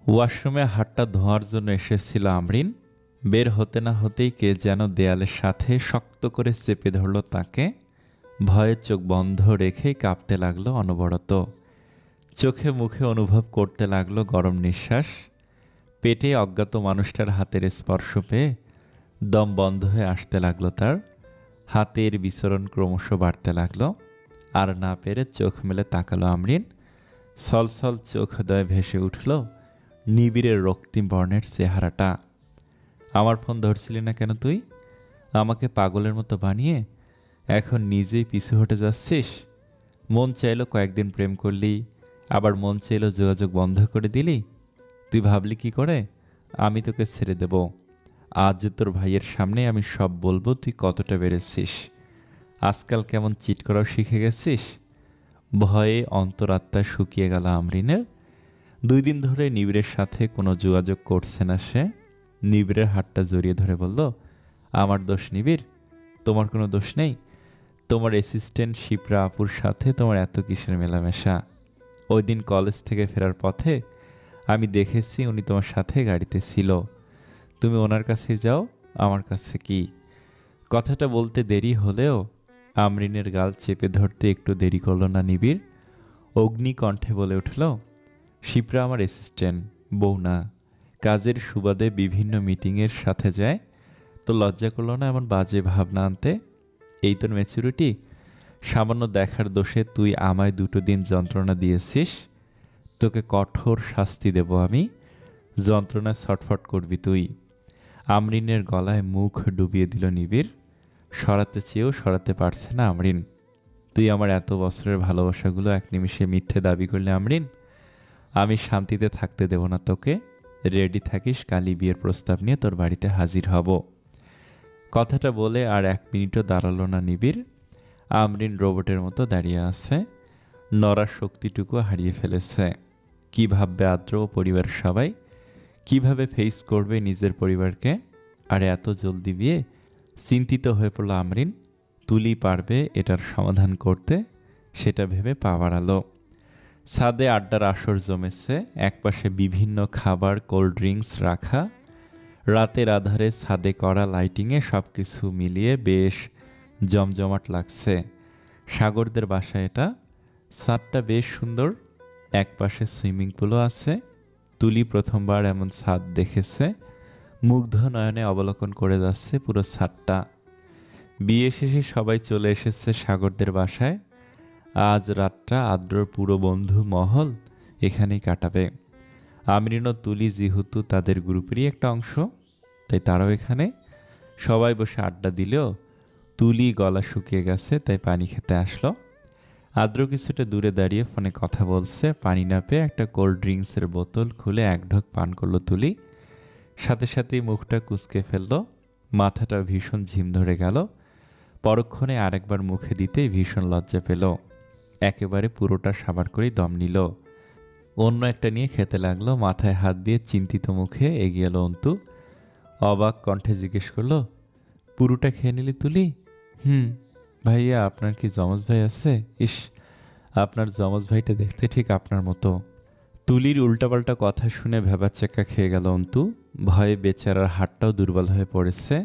ওয়াশরুমে হাতটা ধোয়ার জন্য এসেছিল আমরিন। বের হতে না হতেই কে যেন দেয়ালের সাথে শক্ত করে চেপে ধরল তাকে। ভয়ে চোখ বন্ধ রেখেই কাঁপতে লাগলো অনবরত। চোখে মুখে অনুভব করতে লাগলো গরম নিঃশ্বাস। পেটে অজ্ঞাত মানুষটার হাতের স্পর্শ পেয়ে দম বন্ধ হয়ে আসতে লাগলো তার। হাতের বিচরণ ক্রমশ বাড়তে লাগলো। আর না পেরে চোখ মেলে তাকালো আমরিন। ছলছল চোখদয় ভেসে উঠল নিবিড়ের রক্তিম বর্ণের চেহারাটা। আমার ফোন ধরছিলি না কেন তুই? আমাকে পাগলের মতো বানিয়ে এখন নিজেই পিছু হটে যাচ্ছিস। মন চাইলো কয়েকদিন প্রেম করলি, আবার মন চাইলো যোগাযোগ বন্ধ করে দিলি। তুই ভাবলি কি করে আমি তোকে ছেড়ে দেব? আজ যে তোর ভাইয়ের সামনে আমি সব বলবো তুই কতটা বেড়েছিস। আজকাল কেমন চিট করাও শিখে গেছিস। ভয়ে অন্তরাত্মা শুকিয়ে গেল আমরিনের। 2 দিন ধরে নিবিড়ের সাথে কোনো যোগাযোগ করছে না সে। নিবিড়ের হাতটা জড়িয়ে ধরে বলল, আমার দোষ নিবিড়? তোমার কোনো দোষ নেই। তোমার অ্যাসিস্ট্যান্ট শিপ্রা আপুর সাথে তোমার এত কিসের মেলামেশা? ওই দিন কলেজ থেকে ফেরার পথে আমি দেখেছি উনি তোমার সাথে গাড়িতে ছিল। তুমি ওনার কাছে যাও, আমার কাছে কি? কথাটা বলতে দেরি হলেও আমরিনের গাল চেপে ধরতে একটু দেরি করল না নিবিড়। অগ্নিকণ্ঠে বলে উঠল, শিপ্রা আমার অ্যাসিস্ট্যান্ট, বউ না। কাজের সুবাদে বিভিন্ন মিটিংয়ের সাথে যায়। তো লজ্জা করলো না এমন বাজে ভাবনা আনতে? এই তোর ম্যাচুরিটি? সামান্য দেখার দোষে তুই আমায় 2 দিন যন্ত্রণা দিয়েছিস। তোকে কঠোর শাস্তি দেব আমি। যন্ত্রণায় ছটফট করবি তুই। আমরিনের গলায় মুখ ডুবিয়ে দিল নিবিড়। সরাতে চেয়েও সরাতে পারছে না আমরিন। তুই আমার এত বছরের ভালোবাসাগুলো এক নিমিষে মিথ্যে দাবি করলে আমরিন? আমি শান্তিতে থাকতে দেব না তোকে। রেডি থাকিস, কালই বিয়ের প্রস্তাব নিয়ে তোর বাড়িতে হাজির হব। কথাটা বলে আর 1 মিনিটও দাঁড়ালো না নিবিড়। আমরিন রোবটের মতো দাঁড়িয়ে আছে। নড়ার শক্তিটুকু হারিয়ে ফেলেছে। কি ভাববে আদ্র ও পরিবারের সবাই? কিভাবে ফেস করবে নিজের পরিবারকে? আর এত জলদি বিয়ে? চিন্তিত হয়ে পড়ল আমরিন। তুলি পারবে এটার সমাধান করতে, সেটা ভেবে পা বাড়ালো। ছাদে আড্ডার আসর জমেছে। একপাশে বিভিন্ন খাবার, কোল্ড ড্রিঙ্কস রাখা। রাতের আধারে ছাদে করা লাইটিংয়ে সব কিছু মিলিয়ে বেশ জমজমাট লাগছে। সাগরদের বাসা এটা। ছাদটা বেশ সুন্দর। একপাশে সুইমিং পুলও আছে। তুলি প্রথমবার এমন ছাদ দেখেছে। মুগ্ধ নয়নে অবলোকন করে যাচ্ছে পুরো ছাদটা। বিয়ে শেষে সবাই চলে এসেছে সাগরদের বাসায়। আজ রাতটা আদ্রর পুরো বন্ধু মহল এখানেই কাটাবে। আমরিন ও তুলি যেহেতু তাদের গ্রুপেরই একটা অংশ, তাই তারাও এখানে। সবাই বসে আড্ডা দিলেও তুলি গলা শুকিয়ে গেছে, তাই পানি খেতে আসলো। আদ্র কিছুটা দূরে দাঁড়িয়ে ফোনে কথা বলছে। পানি না পেয়ে একটা কোল্ড ড্রিঙ্কসের বোতল খুলে 1 ঢোক পান করলো তুলি। সাথে সাথেই মুখটা কুঁচকে ফেলল। মাথাটা ভীষণ ঝিম ধরে গেল। পরক্ষণে আরেকবার মুখে দিতেই ভীষণ লজ্জা পেল। একেবারে পুরোটা সাবার করেই দম নিল। অন্য একটা নিয়ে খেতে লাগলো। মাথায় হাত দিয়ে চিন্তিত মুখে এগিয়ে এলো অন্তু। অবাক কণ্ঠে জিজ্ঞেস করলো, পুরোটা খেয়ে নিলি তুলি? হুম। ভাইয়া, আপনার কি যমজ ভাই আছে? ইস, আপনার যমজ ভাইটা দেখতে ঠিক আপনার মতো। তুলির উল্টাপাল্টা কথা শুনে ভ্যাবাচ্যাক্কা খেয়ে গেল অন্তু। ভয়ে বেচারার হাতটাও দুর্বল হয়ে পড়েছে।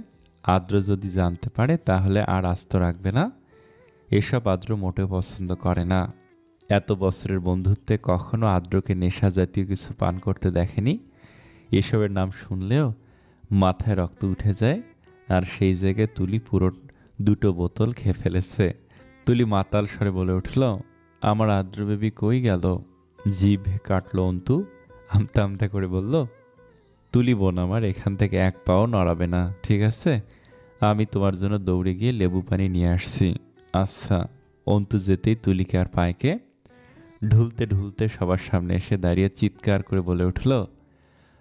আদ্র যদি জানতে পারে তাহলে আর আস্ত রাখবে না। এসব আদ্র মোটেও পছন্দ করে না। এত বছরের বন্ধুত্বে কখনো আদ্রকে নেশা জাতীয় কিছু পান করতে দেখেনি। এসবের নাম শুনলেও মাথায় রক্ত উঠে যায়। আর সেই জায়গায় তুলি পুরো 2 বোতল খেয়ে ফেলেছে। তুলি মাতাল স্বরে বলে উঠল, আমার আদ্র বেবি কই গেল? জিভ কাটল অন্তু। আমতা আমতা করে বলল, তুলি বোন আমার এখান থেকে 1 পাও নড়াবে না, ঠিক আছে? আমি তোমার জন্য দৌড়ে গিয়ে লেবু পানি নিয়ে আসছি। আচ্ছা। অন্তু যেতেই তুলিকে আর পায়কে ঢুলতে ঢুলতে সবার সামনে এসে দাঁড়িয়ে চিৎকার করে বলে উঠল,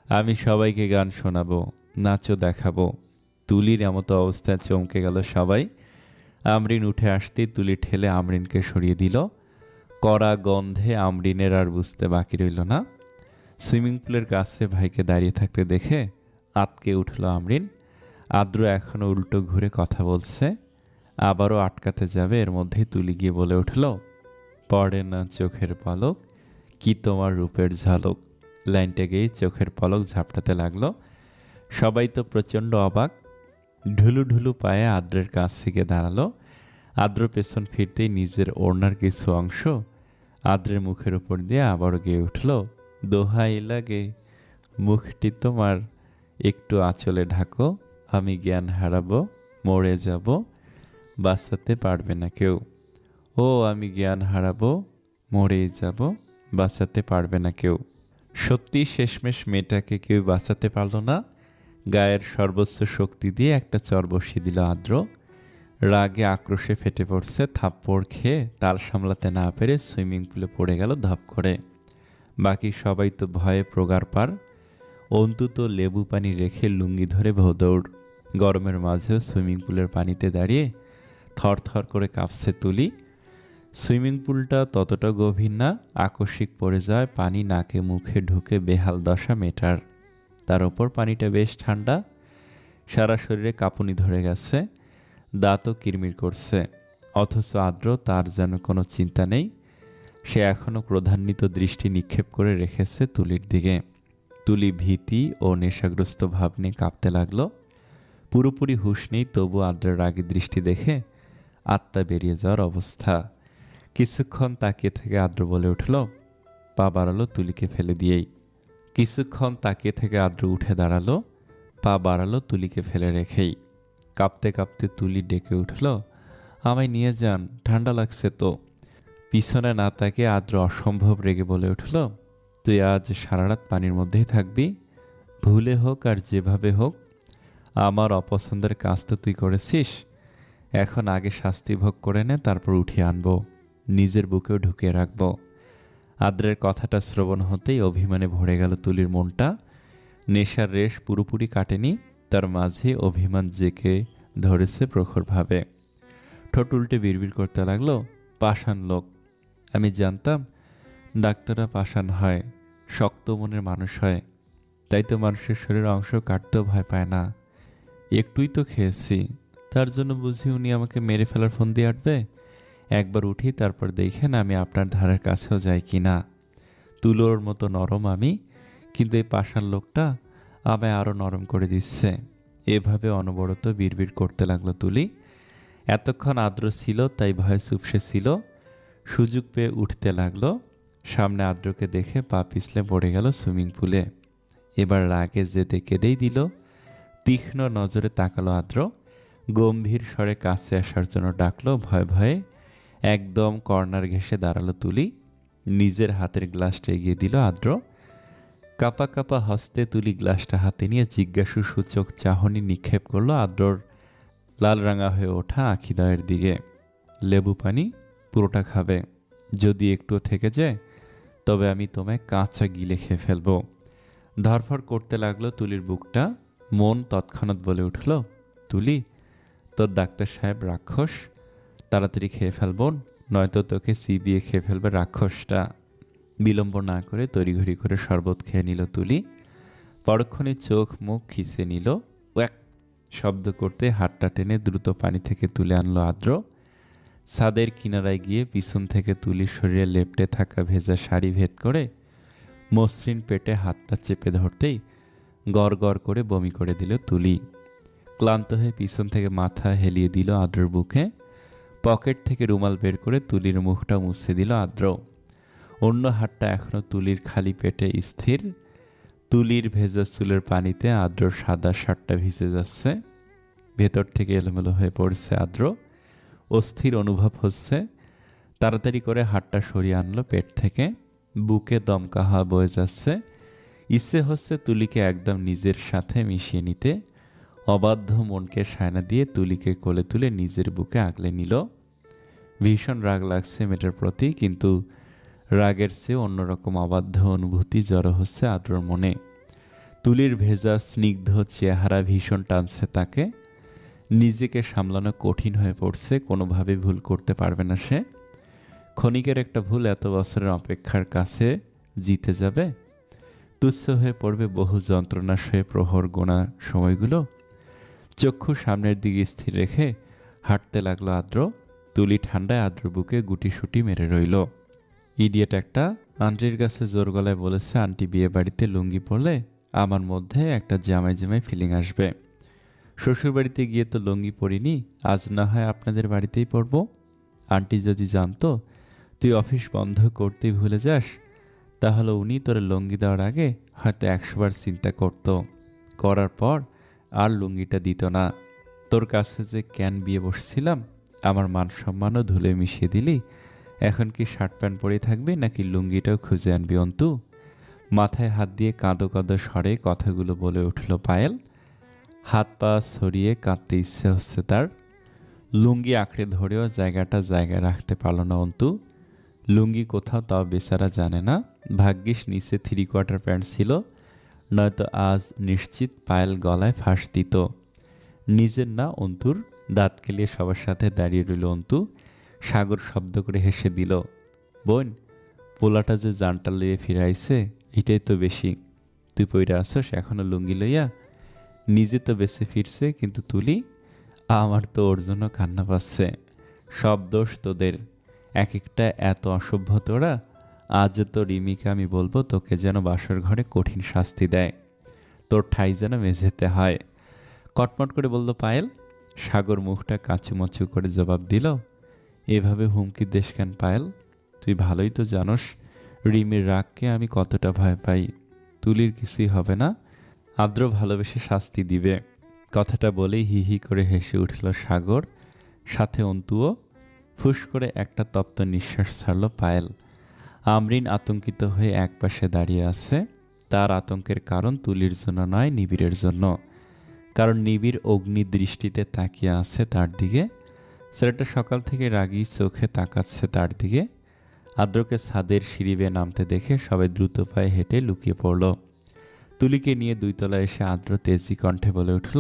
আমি সবাইকে গান শোনাবো, নাচও দেখাবো। তুলির এমতো অবস্থায় চমকে গেল সবাই। আমরিন উঠে আসতেই তুলি ঠেলে আমরিনকে সরিয়ে দিল। কড়া গন্ধে আমরিনের আর বুঝতে বাকি রইল না। সুইমিং পুলের কাছে ভাইকে দাঁড়িয়ে থাকতে দেখে আতকে উঠল আমরিন। আদ্র এখনো উল্টো ঘুরে কথা বলছে। আবারও আটকাতে যাবে, এর মধ্যেই তুলি গিয়ে বলে উঠল, পড়ে না চোখের পলক, কি তোমার রূপের ঝলক। লাইনটা গিয়ে চোখের পলক ঝাপটাতে লাগলো। সবাই তো প্রচণ্ড অবাক। ঢুলু ঢুলু পায়ে আদ্রের কাছ থেকে দাঁড়ালো। আদ্র পেছন ফিরতেই নিজের ওড়নার কিছু অংশ আদ্রের মুখের উপর দিয়ে আবারও গেয়ে উঠল, দোহাই লাগে মুখটি তোমার একটু আঁচলে ঢাকো, আমি জ্ঞান হারাবো, মরে যাব, বাঁচাতে পারবে না কেউ। ও আমি জ্ঞান হারাবো, মরেই যাব, বাঁচাতে পারবে না কেউ। সত্যি শেষমেশ মেয়েটাকে কেউ বাঁচাতে পারল না। গায়ের সর্বোচ্চ শক্তি দিয়ে একটা চর বসিয়ে দিল আদ্র। রাগে আক্রোশে ফেটে পড়ছে, থাপ্পড় খেয়ে তাল সামলাতে না পেরে সুইমিং পুলে পড়ে গেল ধপ করে। বাকি সবাই তো ভয়ে প্রগার পার। অন্তত লেবু পানি রেখে লুঙ্গি ধরে ভদৌড়। গরমের মাঝেও সুইমিং পুলের পানিতে দাঁড়িয়ে থরথর করে কাঁপছে তুলি। সুইমিং পুলটা ততটা গভীর না, আকস্মিক পড়ে যায় পানি নাকে মুখে ঢুকে বেহাল দশা মেটার। তার ওপর পানিটা বেশ ঠান্ডা, সারা শরীরে কাঁপুনি ধরে গেছে, দাঁতও কিরমির করছে। অথচ আদ্র তার যেন কোনো চিন্তা নেই। সে এখনও ক্রোধান্বিত দৃষ্টি নিক্ষেপ করে রেখেছে তুলির দিকে। তুলি ভীতি ও নেশাগ্রস্ত ভাব নিয়ে কাঁপতে লাগলো। পুরোপুরি হুঁশ নেই, তবু আদ্রের রাগী দৃষ্টি দেখে আত্মা বেরিয়ে যাওয়ার অবস্থা। কিছুক্ষণ তাকিয়ে থেকে আদ্র বলে উঠল, পা বাড়ালো তুলিকে ফেলে দিয়েই। কিছুক্ষণ তাকিয়ে থেকে আদ্র উঠে দাঁড়ালো, পা বাড়ালো তুলিকে ফেলে রেখেই। কাঁপতে কাঁপতে তুলি ডেকে উঠল, আমায় নিয়ে যান, ঠান্ডা লাগছে তো। পিছনে না তাকিয়ে আদ্র অসম্ভব রেগে বলে উঠল, তুই আজ সারা রাত পানির মধ্যেই থাকবি, ভুলে হোক আর যেভাবে হোক। আমার অপছন্দের কাজ তো তুই করেছিস, এখন আগে শাস্তি ভোগ করে নে, তারপর উঠিয়ে আনবো, নিজের বুকেও ঢুকিয়ে রাখবো। আদ্রের কথাটা শ্রবণ হতেই অভিমানে ভরে গেল তুলির মনটা। নেশার রেশ পুরোপুরি কাটেনি, তার মাঝে অভিমান জেকে ধরেছে প্রখরভাবে। ঠোঁট উল্টে বিড়বিড় করতে লাগলো, পাষাণ লোক। আমি জানতাম ডাক্তাররা পাষাণ হয়, শক্ত মনের মানুষ হয়, তাই তো মানুষের শরীরের অংশ কাটতেও ভয় পায় না। একটুই তো খেয়েছি, তার জন্য বুঝি উনি আমাকে মেরে ফেলার ফোন দিয়ে আটবে? একবার উঠি, তারপর দেখেন আমি আপনার ধারের কাছেও যাই কি না। তুলোর মতো নরম আমি, কিন্তু এই পাষাণ লোকটা আমায় আরও নরম করে দিচ্ছে। এভাবে অনবরত বিড়বিড় করতে লাগলো তুলি। এতক্ষণ আদ্র ছিল তাই ভয়ে চুপসে ছিল। সুযোগ পেয়ে উঠতে লাগলো। সামনে আদ্রকে দেখে পা পিছলে পড়ে গেল সুইমিং পুলে। এবার রাগে যেতে কেঁদেই দিল। তীক্ষ্ণ নজরে তাকালো আদ্র। গম্ভীর স্বরে কাছে আসার জন্য ডাকলো ভয়ে ভয়ে। একদম কর্নার ঘেঁষে দাঁড়ালো তুলি। নিজের হাতের গ্লাসটা এগিয়ে দিল আদ্র। কাপা কাপা হস্তে তুলি গ্লাসটা হাতে নিয়ে জিজ্ঞাসু সূচক চাহনি নিক্ষেপ করলো আদ্রর লাল রাঙা হয়ে ওঠা আখিদয়ের দিকে। লেবু পানি পুরোটা খাবে, যদি একটুও থেকে যায় তবে আমি তোমায় কাঁচা গিলে খেয়ে ফেলবো। ধরফর করতে লাগলো তুলির বুকটা। মন তৎক্ষণাৎ বলে উঠল, তুলি, তোর ডাক্তার সাহেব রাক্ষস, তাড়াতাড়ি খেয়ে ফেলবন, নয়তো তোকে চিবিয়ে খেয়ে ফেলবে রাক্ষসটা। বিলম্ব না করে তড়িঘড়ি করে শরবত খেয়ে নিল তুলি। পরক্ষণে চোখ মুখ খিসে নিল। ওয়াক শব্দ করতে হাতটা টেনে দ্রুত পানি থেকে তুলে আনলো আদ্র। ছাদের কিনারায় গিয়ে পিছন থেকে তুলির শরীরে লেপ্টে থাকা ভেজা শাড়ি ভেদ করে মসৃণ পেটে হাতটা চেপে ধরতেই গড় গড় করে বমি করে দিল তুলি। ক্লান্ত হয়ে পিছন থেকে মাথা হেলিয়ে দিল আদ্রর বুকে। পকেট থেকে রুমাল বের করে তুলির মুখটা মুছে দিল আদ্র। অন্য হাতটা এখনো তুলির খালি পেটে স্থির। তুলির ভেজা চুলের পানিতে আদ্রর সাদা শার্টটা ভিজে যাচ্ছে। ভেতর থেকে এলোমেলো হয়ে পড়ছে আদ্র। অস্থির অনুভব হচ্ছে। তাড়াতাড়ি করে হাতটা সরিয়ে আনলো পেট থেকে। বুকে দমকা হাওয়া বয়ে যাচ্ছে। ইচ্ছে হচ্ছে তুলিকে একদম নিজের সাথে মিশিয়ে নিতে। অবাধ্য মনকে সায়না দিয়ে তুলিকে কোলে তুলে নিজের বুকে আগলে নিল। ভীষণ রাগ লাগছে মেয়েটার প্রতি, কিন্তু রাগের চেয়ে অন্যরকম অবাধ্য অনুভূতি জড়ো হচ্ছে আদ্রর মনে। তুলির ভেজা স্নিগ্ধ চেহারা ভীষণ টানছে তাকে। নিজেকে সামলানো কঠিন হয়ে পড়ছে। কোনোভাবে ভুল করতে পারবে না সে। ক্ষণিকের একটা ভুল এত বছরের অপেক্ষার কাছে জিতে যাবে। তুচ্ছ হয়ে পড়বে বহু যন্ত্রণার সয়ে প্রহর গোনা সময়গুলো। চক্ষু সামনের দিকে স্থির রেখে হাঁটতে লাগলো আদ্র। তুলি ঠান্ডায় আদ্র বুকে গুটিসুটি মেরে রইল। ইডিয়েট একটা, আন্টির কাছে জোর গলায় বলেছে আন্টি বিয়ে বাড়িতে লুঙ্গি পরলে আমার মধ্যে একটা জামাই জামাই ফিলিং আসবে। শ্বশুর বাড়িতে গিয়ে তো লুঙ্গি পরিনি, আজ না হয় আপনাদের বাড়িতেই পরবো। আন্টি যদি জানতো তুই অফিস বন্ধ করতেই ভুলে যাস, তাহলে উনি তোর লুঙ্গি দেওয়ার আগে হয়তো 100বার চিন্তা করতো, করার পর আর লুঙ্গিটা দিত না। তোর কাছে যে কেন বিয়ে বসছিলাম, আমার মান সম্মানও ধুলে মিশিয়ে দিলি। এখন কি শার্ট প্যান্ট পরেই থাকবে নাকি লুঙ্গিটাও খুঁজে আনবি অন্তু? মাথায় হাত দিয়ে কাঁদো কাঁদো স্বরে কথাগুলো বলে উঠল পায়েল। হাত পা ছড়িয়ে কাঁদতে ইচ্ছে হচ্ছে তার। লুঙ্গি আঁকড়ে ধরেও জায়গাটা জায়গায় রাখতে পারল না অন্তু। লুঙ্গি কোথাও তাও বেচারা জানে না। ভাগ্যিস নিচে 3/4 প্যান্ট ছিল, নয়তো আজ নিশ্চিত পায়েল গলায় ফাঁস দিত। নিজের না অন্তুর। দাঁত কেলিয়ে সবার সাথে দাঁড়িয়ে রইল অন্তু। সাগর শব্দ করে হেসে দিল। বোন, পোলাটা যে জানটা লইয়ে ফিরাইছে এটাই তো বেশি। তুই পইরা আসস এখনো লুঙ্গি লইয়া? নিজে তো বেঁচে ফিরছে, কিন্তু তুলি, আমার তো ওর জন্য কান্না পাচ্ছে। সব দোষ তোদের, এক একটা এত অসভ্য তোরা। আজ তো রিমিকে আমি বলবো তোকে যেন বাসর ঘরে কঠিন শাস্তি দেয়, তোর ঠাই যেন মেঝেতে হয়। কটমট করে বলল পায়েল। সাগর মুখটা কাচুমাচু করে জবাব দিল, এভাবে হুমকি দেশ কেন পায়েল? তুই ভালোই তো জানোস রিমির রাগকে আমি কতটা ভয় পাই। তুলির কিছুই হবে না, আদ্র ভালোবেসে শাস্তি দিবে। কথাটা বলেই হি হি করে হেসে উঠল সাগর, সাথে অন্তুও। ফুস করে একটা তপ্ত নিঃশ্বাস ছাড়ল পায়েল। আমরিন আতঙ্কিত হয়ে একপাশে দাঁড়িয়ে আছে। তার আতঙ্কের কারণ তুলির জন্য নয়, নিবিড়ের জন্য। কারণ নিবিড় অগ্নি দৃষ্টিতে তাকিয়ে আছে তার দিকে। ছেলেটা সকাল থেকে রাগী চোখে তাকাচ্ছে তার দিকে। আদ্রকে ছাদের সিঁড়ি বেয়ে নামতে দেখে সবাই দ্রুত পায়ে হেঁটে লুকিয়ে পড়ল। তুলিকে নিয়ে 2 তলায় এসে আদ্র তেজি কণ্ঠে বলে উঠল,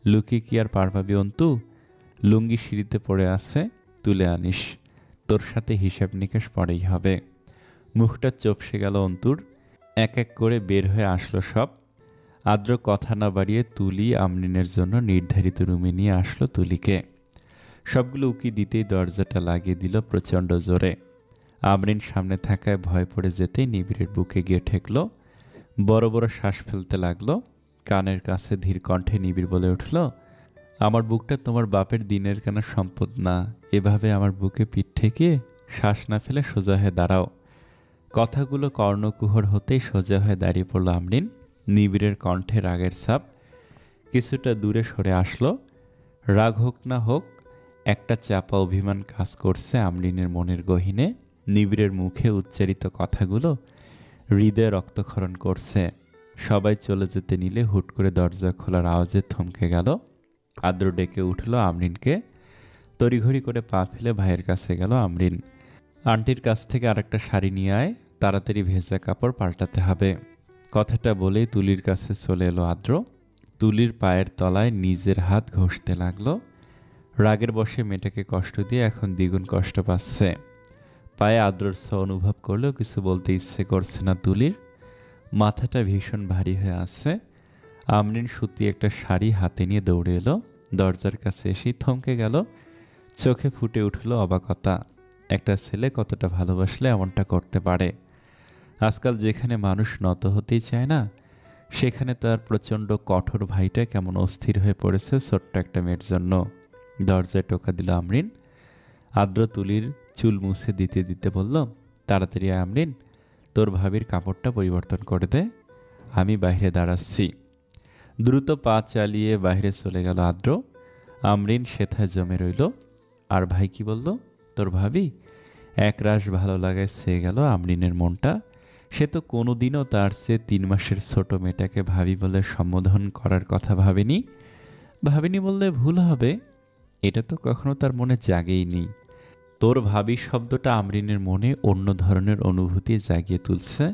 লুকিয়ে কি আর পার পাবি অন্তু? লুঙ্গি সিঁড়িতে পড়ে আছে, তুলে আনিস। তোর সাথে হিসাব নিকাশ পরেই হবে। মুখটা চোপসে গেল অন্তুর। এক এক করে বের হয়ে আসলো সব। আদ্র কথা না বাড়িয়ে তুলি আমরিনের জন্য নির্ধারিত রুমে নিয়ে আসলো তুলিকে। সবগুলো উকি দিতেই দরজাটা লাগিয়ে দিল প্রচণ্ড জোরে। আমরিন সামনে থাকায় ভয় পড়ে যেতেই নিবিড়ের বুকে গিয়ে ঠেকল। বড় বড় শ্বাস ফেলতে লাগলো। কানের কাছে ধীর কণ্ঠে নিবিড় বলে উঠল, আমার বুকটা তোমার বাপের দিনের কেনা সম্পদ না, এভাবে আমার বুকে পিঠ ঠেকিয়ে শ্বাস না ফেলে সোজা হয়ে দাঁড়াও। কথাগুলো কর্ণকুহর হতেই সোজা হয়ে দাঁড়িয়ে পড়ল আমরিন। নিবিড়ের কণ্ঠে রাগের ছাপ। কিছুটা দূরে সরে আসলো। রাগ হোক না হোক, একটা চাপা অভিমান কাজ করছে আমরিনের মনের গহীনে। নিবিড়ের মুখে উচ্চারিত কথাগুলো হৃদয়ে রক্তক্ষরণ করছে। সবাই চলে যেতে নিলে হুট করে দরজা খোলার আওয়াজে থমকে গেল। আদ্র ডেকে উঠল আমরিনকে। তড়িঘড়ি করে পা ফেলে ভাইয়ের কাছে গেল আমরিন। আন্টির কাছ থেকে আরেকটা শাড়ি নিয়ে আয়, তাড়াতাড়ি ভেজা কাপড় পাল্টাতে হবে। কথাটা বলেই তুলির কাছে চলে এলো আদ্র। তুলির পায়ের তলায় নিজের হাত ঘষতে লাগলো। রাগের বশে মেয়েটাকে কষ্ট দিয়ে এখন দ্বিগুণ কষ্ট পাচ্ছে। পায়ে আদ্রর ছোঁয়া অনুভব করলেও কিছু বলতে ইচ্ছে করছে না তুলির। মাথাটা ভীষণ ভারী হয়ে আছে। আমরিন সুতি একটা শাড়ি হাতে নিয়ে দৌড়ে এলো। দরজার কাছে এসেই থমকে গেল। চোখে ফুটে উঠল অবাকতা। একটা ছেলে কতটা ভালোবাসলে এমনটা করতে পারে। আজকাল যেখানে মানুষ নত হতেই চায় না, সেখানে তার প্রচণ্ড কঠোর ভাইটা কেমন অস্থির হয়ে পড়েছে ছোট্ট একটা মেয়ের জন্য। দরজায় টোকা দিল আমরিন। আদ্র তুলির চুল মুছে দিতে দিতে বলল, তাড়াতাড়ি আয় আমরিন, তোর ভাবির কাপড়টা পরিবর্তন করে দে, আমি বাইরে দাঁড়াচ্ছি। দ্রুত পা চালিয়ে বাইরে চলে গেল আদ্র। আমরিন সেথায় জমে রইল। আর ভাই কি বলল? তোর ভাবি? একরাশ ভালো লাগায় ছেয়ে গেল আমরিনের মনটা। সে তো কোনোদিনও তার চেয়ে 3 মাসের ছোট মেয়েটাকে ভাবি বলে সম্বোধন করার কথা ভাবেনি। ভাবিনি বললে ভুল হবে, এটা তো কখনো তার মনে জাগেইনি। তোর ভাবি শব্দটা আমরিনের মনে অন্য ধরনের অনুভূতি জাগিয়ে তুলছে।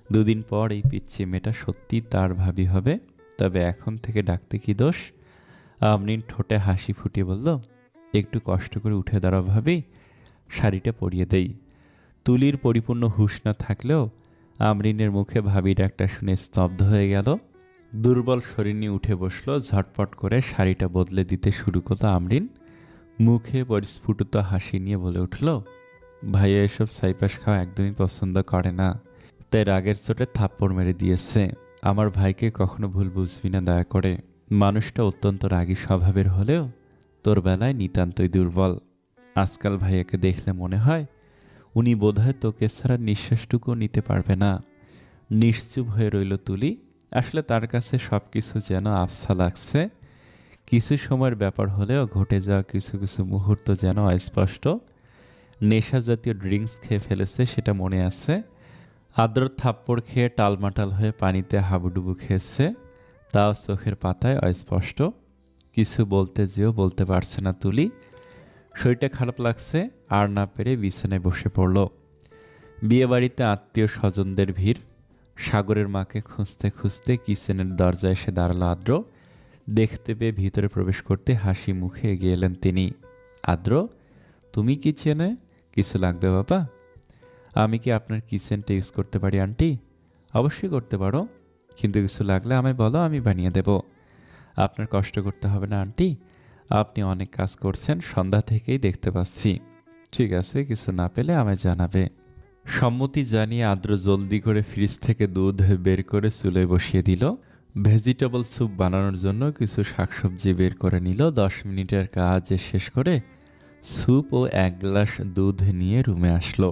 2 দিন পর এই পিচ্ছি মেয়েটা সত্যি তার ভাবি হবে। তবে এখন থেকে ডাকতে কি দোষ? আমরিন ঠোঁটে হাসি ফুটিয়ে বলল, একটু কষ্ট করে উঠে দাঁড়াও ভাবি, শাড়িটা পরিয়ে দেই। তুলির পরিপূর্ণ হুঁশ না থাকলেও আমরিনের মুখে ভাবি ডাকটা শুনে স্তব্ধ হয়ে গেল। দুর্বল শরীর নিয়ে উঠে বসল। ঝটপট করে শাড়িটা বদলে দিতে শুরু করলো আমরিন। মুখে পরিস্ফুটিত হাসি নিয়ে বলে উঠল, ভাইয়া এসব ছাইপাশ খাওয়া একদমই পছন্দ করে না, তাই রাগের চোটে থাপ্পড় মেরে দিয়েছে। আমার ভাইকে কখনো ভুল বুঝবি না দয়া করে। মানুষটা অত্যন্ত রাগী স্বভাবের হলেও তোর বেলায় নিতান্তই দুর্বল। আজকাল ভাইয়াকে দেখলে মনে হয় উনি বোধহয় তোকে ছাড়া নিঃশ্বাসটুকু নিতে পারবে না। নিশ্চুপ হয়ে রইল তুলি। আসলে তার কাছে সবকিছু যেন আবছা লাগছে। কিছু সময়ের ব্যাপার হলেও ঘটে যাওয়া কিছু কিছু মুহূর্ত যেন অস্পষ্ট। নেশা জাতীয় ড্রিঙ্কস খেয়ে ফেলেছে সেটা মনে আছে। আদ্র থাপ্পড় খেয়ে টালমাটাল হয়ে পানিতে হাবুডুবু খেয়েছে, তাও চোখের পাতায় অস্পষ্ট। কিছু বলতে যেও বলতে পারছে না তুলি। শরীরটা খারাপ লাগছে, আর না পেরে বিছানায় বসে পড়ল। বিয়েবাড়িতে আত্মীয় স্বজনদের ভিড়। সাগরের মাকে খুঁজতে খুঁজতে কিচেনের দরজায় এসে দাঁড়ালো আদ্র। দেখতে পেয়ে ভিতরে প্রবেশ করতে হাসি মুখে এগিয়ে এলেন তিনি। আদ্র, তুমি কিচেনে? কিছু লাগবে বাবা? আমি কি আপনার কিচেনটা ইউজ করতে পারি আন্টি? অবশ্যই করতে পারো, কিন্তু কিছু লাগলে আমায় বলো, আমি বানিয়ে দেব। আপনার কষ্ট করতে হবে না আন্টি, আপনি অনেক কাজ করছেন, সন্ধ্যা থেকেই দেখতে পাচ্ছি। ঠিক আছে, কিছু না পেলে আমায় জানাবে। সম্মতি জানিয়ে আদ্র জলদি করে ফ্রিজ থেকে দুধ বের করে চুলোয় বসিয়ে দিল। ভেজিটেবল স্যুপ বানানোর জন্য কিছু শাকসবজি বের করে নিল। 10 মিনিটের কাজ শেষ করে স্যুপ ও 1 গ্লাস দুধ নিয়ে রুমে আসলো।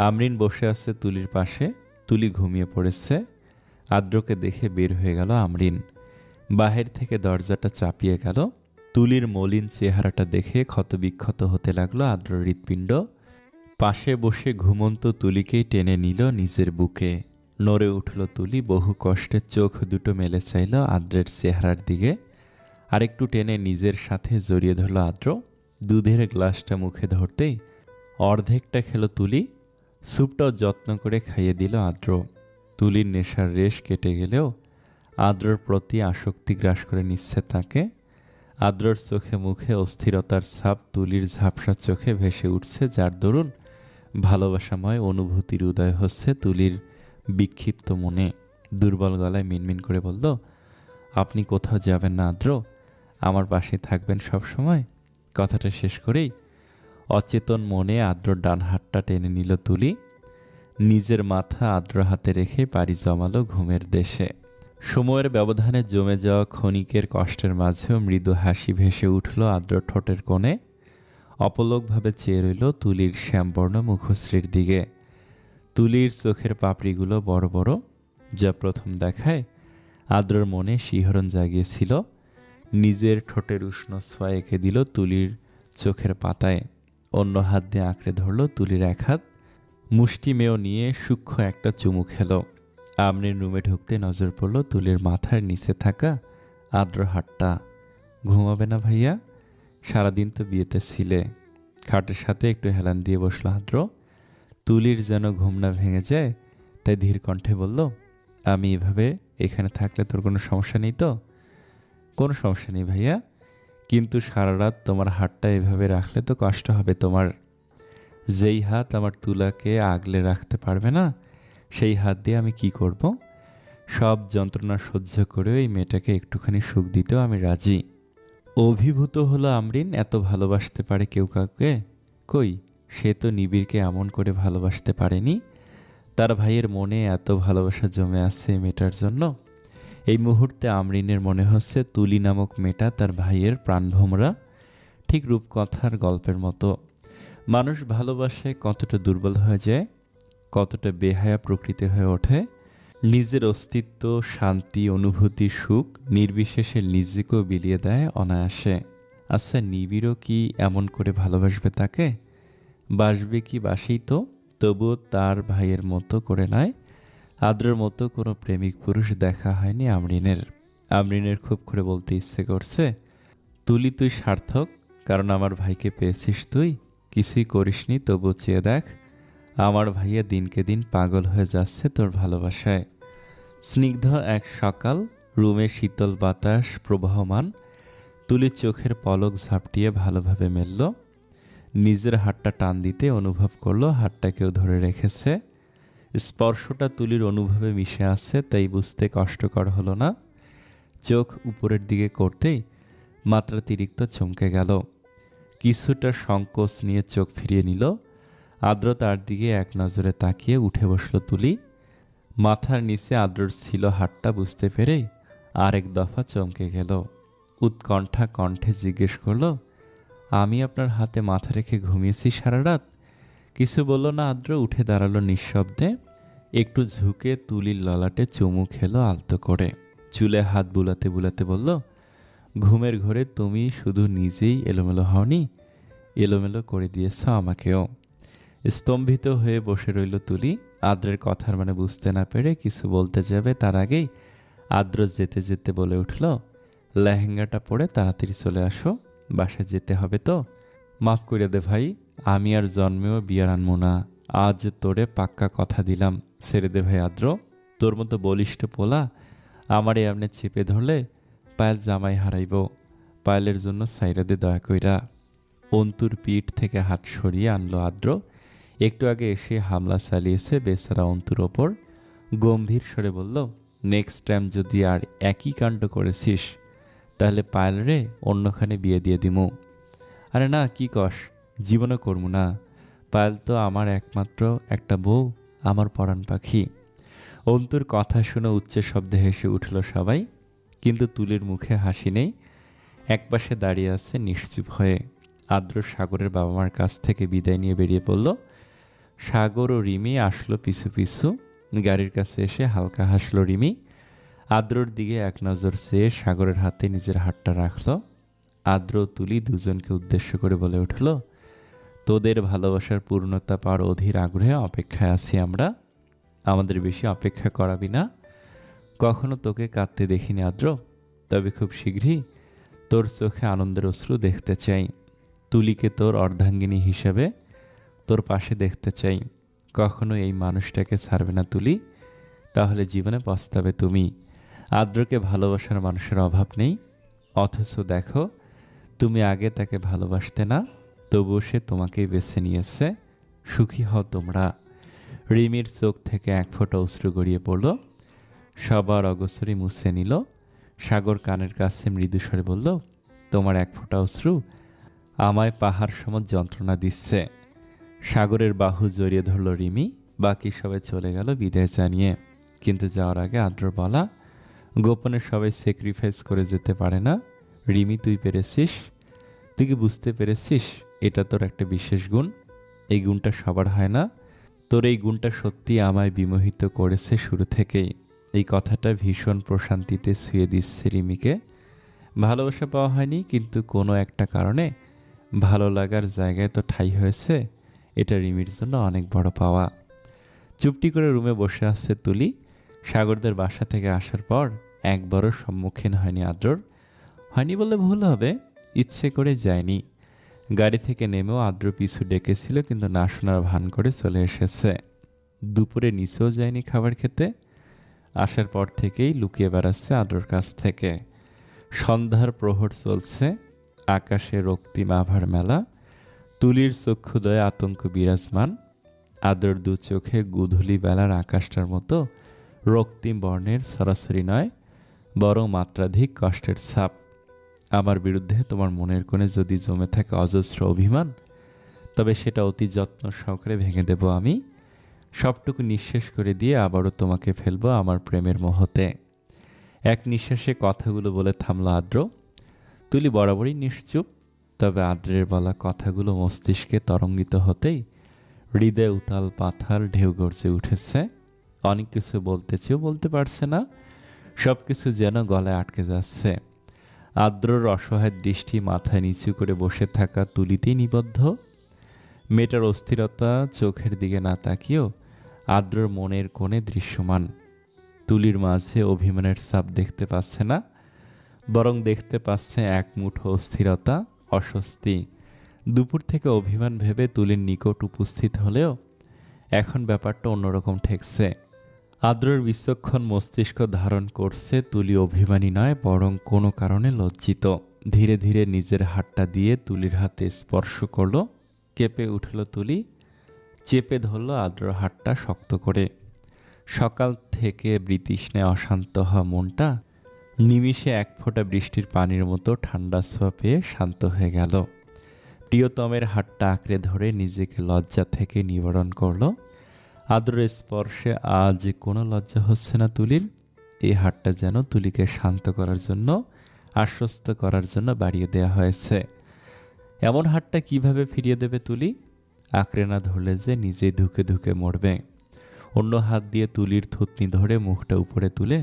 আমরিন বসে আছে তুলির পাশে। তুলি ঘুমিয়ে পড়েছে। আদ্রকে দেখে বের হয়ে গেল আমরিন। বাহির থেকে দরজাটা চাপিয়ে গেল। তুলির মলিন চেহারাটা দেখে ক্ষতবিক্ষত হতে লাগলো আদ্র হৃৎপিণ্ড। পাশে বসে ঘুমন্ত তুলিকেই টেনে নিল নিজের বুকে। নড়ে উঠল তুলি, বহু কষ্টে চোখ দুটো মেলে চাইল আদ্রের চেহারার দিকে। আরেকটু টেনে নিজের সাথে জড়িয়ে ধরল আদ্র। দুধের গ্লাসটা মুখে ধরতেই অর্ধেকটা খেল তুলি। স্যুপটাও যত্ন করে খাইয়ে দিল আদ্র। তুলির নেশার রেশ কেটে গেলেও আদ্রর প্রতি আসক্তি গ্রাস করে নিচ্ছে তাকে। আদ্রর চোখে মুখে অস্থিরতার ছাপ তুলির ঝাপসা চোখে ভেসে উঠছে, যার দরুন ভালোবাসাময় অনুভূতির উদয় হচ্ছে তুলির বিক্ষিপ্ত মনে। দুর্বল গলায় মিনমিন করে বলল, আপনি কোথাও যাবেন না আদ্র, আমার পাশে থাকবেন সব সময়। কথাটা শেষ করেই অচেতন মনে আদ্রর ডান হাতটা টেনে নিল তুলি। নিজের মাথা আদ্র হাতে রেখে পাড়ি জমালো ঘুমের দেশে। সময়ের ব্যবধানে জমে যাওয়া ক্ষণিকের কষ্টের মাঝেও মৃদু হাসি ভেসে উঠল আদ্র ঠোঁটের কোণে। অপলকভাবে চেয়ে রইল তুলির শ্যামবর্ণ মুখশ্রীর দিকে। তুলির চোখের পাপড়িগুলো বড় বড়, যা প্রথম দেখায় আদ্রর মনে শিহরণ জাগিয়েছিল। নিজের ঠোঁটের উষ্ণ ছোঁয়া এঁকে দিল তুলির চোখের পাতায়। অন্য হাত দিয়ে আঁকড়ে ধরল তুলির এক হাত। মুষ্টিমেয় নিয়ে সূক্ষ্ম একটা চুমু খেল। আমরিন রুমে ঢুকতে নজর পড়ল তুলির মাথার নিচে থাকা আদ্র হাতটা। ঘুমাবে না ভাইয়া? সারাদিন তো বিয়েতে ছিলে। খাটের সাথে একটু হেলান দিয়ে বসল আদ্র। তুলির যেন ঘুম না ভেঙে যায়, তাই ধীর কণ্ঠে বলল, আমি এভাবে এখানে থাকলে তোর কোনো সমস্যা নেই তো? কোনো সমস্যা নেই ভাইয়া, কিন্তু সারা রাত তোমার হাতটা এভাবে রাখলে তো কষ্ট হবে তোমার। যেই হাত আমার তুলাকে আগলে রাখতে পারবে না, সেই হাত দিয়ে আমি কি করব? সব যন্ত্রণা সহ্য করে এই মেয়েটাকে একটুখানি সুখ দিতেও আমি রাজি। অভিভূত হলো আমরিন। এত ভালোবাসতে পারে কেউ কাউকে? কই, সে তো নিবিড়কে এমন করে ভালোবাসতে পারেনি। তার ভাইয়ের মনে এত ভালোবাসা জমে আছে মেয়েটার জন্য। এই মুহূর্তে আমরিনের মনে হচ্ছে তুলি নামক মেয়েটা তার ভাইয়ের প্রাণভোমরা। ঠিক রূপকথার গল্পের মতো। মানুষ ভালোবাসে কতটা দুর্বল হয়ে যায়, কতটা বেহায়া প্রকৃতির হয়ে ওঠে। নিজের অস্তিত্ব, শান্তি, অনুভূতি, সুখ নির্বিশেষে নিজেকেও বিলিয়ে দেয় অনায়াসে। আচ্ছা, নিবিড়ও কি এমন করে ভালোবাসবে তাকে? বাসবে কি, বাসেই তো, তবুও তার ভাইয়ের মতো করে নয়। আদ্রের মতো কোনো প্রেমিক পুরুষ দেখা হয়নি আমরিনের। আমরিনের খুব করে বলতে ইচ্ছে করছে, তুলি তুই সার্থক, কারণ আমার ভাইকে পেয়েছিস তুই। কিছুই করিসনি, তবু চেয়ে দেখ, আমার ভাইয়া দিনকে দিন পাগল হয়ে যাচ্ছে তোর ভালোবাসায়। স্নিগ্ধ এক সকাল, রুমে শীতল বাতাস প্রবাহমান। তুলির চোখের পলক ঝাপটিয়ে ভালোভাবে মেলল। নিজের হাতটা টান দিতে অনুভব করলো হাতটা কেউ ধরে রেখেছে। স্পর্শটা তুলির অনুভবে মিশে আছে, তাই বুঝতে কষ্টকর হলো না। চোখ উপরের দিকে করতেই মাত্রাতিরিক্ত চমকে গেল। কিছুটা সংকোচ নিয়ে চোখ ফিরিয়ে নিল। আদ্র তার দিকে এক নজরে তাকিয়ে উঠে বসল তুলি। মাথার নিচে আদ্রর ছিল হাতটা বুঝতে পেরে আরেক দফা চমকে গেল। উৎকণ্ঠা কণ্ঠে জিজ্ঞেস করল, আমি আপনার হাতে মাথা রেখে ঘুমিয়েছি সারা রাত? কিছু বলল না আদ্র, উঠে দাঁড়ালো নিঃশব্দে। একটু ঝুঁকে তুলির ললাটে চুমু খেলো আলতো করে। চুলে হাত বুলাতে বুলাতে বলল, ঘুমের ঘোরে তুমি শুধু নিজেই এলোমেলো হওনি, এলোমেলো করে দিয়েছ আমাকেও। স্তম্ভিত হয়ে বসে রইল তুলি। আদ্রের কথার মানে বুঝতে না পেরে কিছু বলতে যাবে তার আগেই আদ্র যেতে যেতে বলে উঠল, লেহেঙ্গাটা পরে তাড়াতাড়ি চলে আসো, বাসায় যেতে হবে তো। মাফ করে দে ভাই, আমি আর জন্মেও বিয়ার আনবো না। আজ তোরে পাক্কা কথা দিলাম, ছেড়ে দে ভাই আদ্র। তোর মতো বলিষ্ঠ পোলা আমারে এমনি চেপে ধরলে পায়েল জামাই হারাইব। পায়েলের জন্য সাইরা দে দয়া কইরা। অন্তুর পিঠ থেকে হাত সরিয়ে আনলো আদ্র। একটু আগে এসে হামলা চালিয়েছে বেচারা অন্তুর ওপর। গম্ভীর স্বরে বলল, নেক্সট টাইম যদি আর একই কাণ্ড করেছিস তাহলে পায়েল রে অন্যখানে বিয়ে দিয়ে দিমু। আরে না, কি কস, জীবনে করবো না। পায়েল তো আমার একমাত্র একটা বউ, আমার পরাণ পাখি। অন্তুর কথা শুনে উচ্চ শব্দে হেসে উঠল সবাই, কিন্তু তুলির মুখে হাসি নেই। একপাশে দাঁড়িয়ে আছে নিশ্চুপ হয়ে। আদ্র সাগরের বাবা মার কাছ থেকে বিদায় নিয়ে বেরিয়ে পড়ল। সাগর ও রিমি আসলো পিছু পিছু। গাড়ির কাছে এসে হালকা হাসলো রিমি। আদ্রর দিকে এক নজর চেয়ে সাগরের হাতে নিজের হাতটা রাখল। আদ্র তুলি দুজনকে উদ্দেশ্য করে বলে উঠল, তোদের ভালোবাসার পূর্ণতা পাওয়ার অধীর আগ্রহে অপেক্ষায় আছি আমরা। আমাদের বেশি অপেক্ষা করাবি না। কখনো তোকে কাঁদতে দেখিনি আদ্র, তবে খুব শীঘ্রই তোর চোখে আনন্দের অশ্রু দেখতে চাই। তুলিকে তোর অর্ধাঙ্গিনী হিসেবে তোর পাশে দেখতে চাই। কখনো এই মানুষটাকে ছাড়বে না তুলি, তাহলে জীবনে পস্তাবে তুমি। আদ্রকে ভালোবাসার মানুষের অভাব নেই, অথচ দেখো তুমি আগে তাকে ভালোবাসতে না, তবুও সে তোমাকেই বেছে নিয়েছে। সুখী হও তোমরা। রিমির চোখ থেকে এক ফোঁটা অশ্রু গড়িয়ে পড়ল। সবার অগোচরে মুছে নিল। সাগর কানের কাছে মৃদুস্বরে বলল, তোমার এক ফোঁটা অশ্রু আমায় পাহাড় সম যন্ত্রণা দিচ্ছে। সাগরের বাহু জড়িয়ে ধরল রিমি। বাকি সবাই চলে গেল বিদায় জানিয়ে। কিন্তু যাওয়ার আগে আদ্র বলা, গোপনে সবাই স্যাক্রিফাইস করে যেতে পারে না। রিমি, তুই পেরেছিস। তুই কি বুঝতে পেরেছিস এটা তোর একটা বিশেষ গুণ? এই গুণটা সবার হয় না। তোর এই গুণটা সত্যি আমায় বিমোহিত করেছে শুরু থেকেই। এই কথাটা ভীষণ প্রশান্তিতে ছুঁয়ে দিচ্ছে রিমিকে। ভালোবাসা পাওয়া হয়নি, কিন্তু কোনো একটা কারণে ভালো লাগার জায়গায় তো ঠাঁই হয়েছে। এটা রিমির জন্য অনেক বড় পাওয়া। চুপটি করে রুমে বসে আসছে তুলি। সাগরদের বাসা থেকে আসার পর একবারও সম্মুখীন হয়নি আদ্রর। হয়নি বললে ভুল হবে, ইচ্ছে করে যায়নি। গাড়ি থেকে নেমেও আদ্র পিছু ডেকেছিল, কিন্তু না শোনার ভান করে চলে এসেছে। দুপুরে নিচেও যায়নি খাবার খেতে। আসার পর থেকেই লুকিয়ে বেড়াচ্ছে আদ্রর কাছ থেকে। সন্ধ্যার প্রহর চলছে, আকাশে রক্তিম আভার মেলা। তুলির চক্ষুদয়ে আতঙ্ক বিরাজমান। আদ্রর দু চোখে গুধূলি বেলার আকাশটার মতো রক্তিম বর্ণের সরাসরি নয়, বরং মাত্রাধিক কষ্টের ছাপ। আমার বিরুদ্ধে তোমার মনের কোণে যদি জমে থাকে অজস্র অভিমান, তবে সেটা অতি যত্ন সহকারে ভেঙে দেব আমি। সবটুকু নিঃশেষ করে দিয়ে আবারও তোমাকে ফেলবো আমার প্রেমের মোহতে। এক নিঃশ্বাসে কথাগুলো বলে থামল আদ্র। তুলি বরাবরই নিশ্চুপ, তবে আদ্রের বলা কথাগুলো মস্তিষ্কে তরঙ্গিত হতেই হৃদয়ে উতাল পাথার ঢেউ গর্জে উঠেছে। অনেক কিছু বলতে চেয়েও বলতে পারছে না। সব কিছু যেন গলায় আটকে যাচ্ছে। আদ্রর অসহায় দৃষ্টি মাথায় নিচু করে বসে থাকা তুলিতেই নিবদ্ধ। মেয়েটার অস্থিরতা চোখের দিকে না তাকিয়েও আদ্রর মনের কোণে দৃশ্যমান। তুলির মাঝে অভিমানের ছাপ দেখতে পাচ্ছে না, বরং দেখতে পাচ্ছে এক মুঠো অস্থিরতা, অস্বস্তি। দুপুর থেকে অভিমান ভেবে তুলির নিকট উপস্থিত হলেও এখন ব্যাপারটা অন্যরকম ঠেকছে। আদ্রর বিচক্ষণ মস্তিষ্ক ধারণ করছে তুলি অভিমানী নয়, বরং কোনো কারণে লজ্জিত। ধীরে ধীরে নিজের হাতটা দিয়ে তুলির হাতে স্পর্শ করল। কেঁপে উঠল তুলি, চেপে ধরল আদ্রর হাতটা শক্ত করে। সকাল থেকে বৃতৃষ্ণায় অশান্ত হওয়া মনটা নিমিষে এক ফোঁটা বৃষ্টির পানির মতো ঠান্ডা ছোঁয়া পেয়ে শান্ত হয়ে গেল। প্রিয়তমের হাতটা আঁকড়ে ধরে নিজেকে লজ্জা থেকে নিবারণ করল। আদ্রের স্পর্শে আজ কোনো লজ্জা হচ্ছে না তুলির। এই হাতটা যেন তুলিকে শান্ত করার জন্য, আশ্বস্ত করার জন্য বাড়িয়ে দেয়া হয়েছে। এমন হাতটা কিভাবে ফিরিয়ে দেবে তুলি? আঁকড়ে না ধরলে যে নিজেই ধুকে ধুকে মরবে। অন্য হাত দিয়ে তুলির থুতনি ধরে মুখটা উপরে তুলে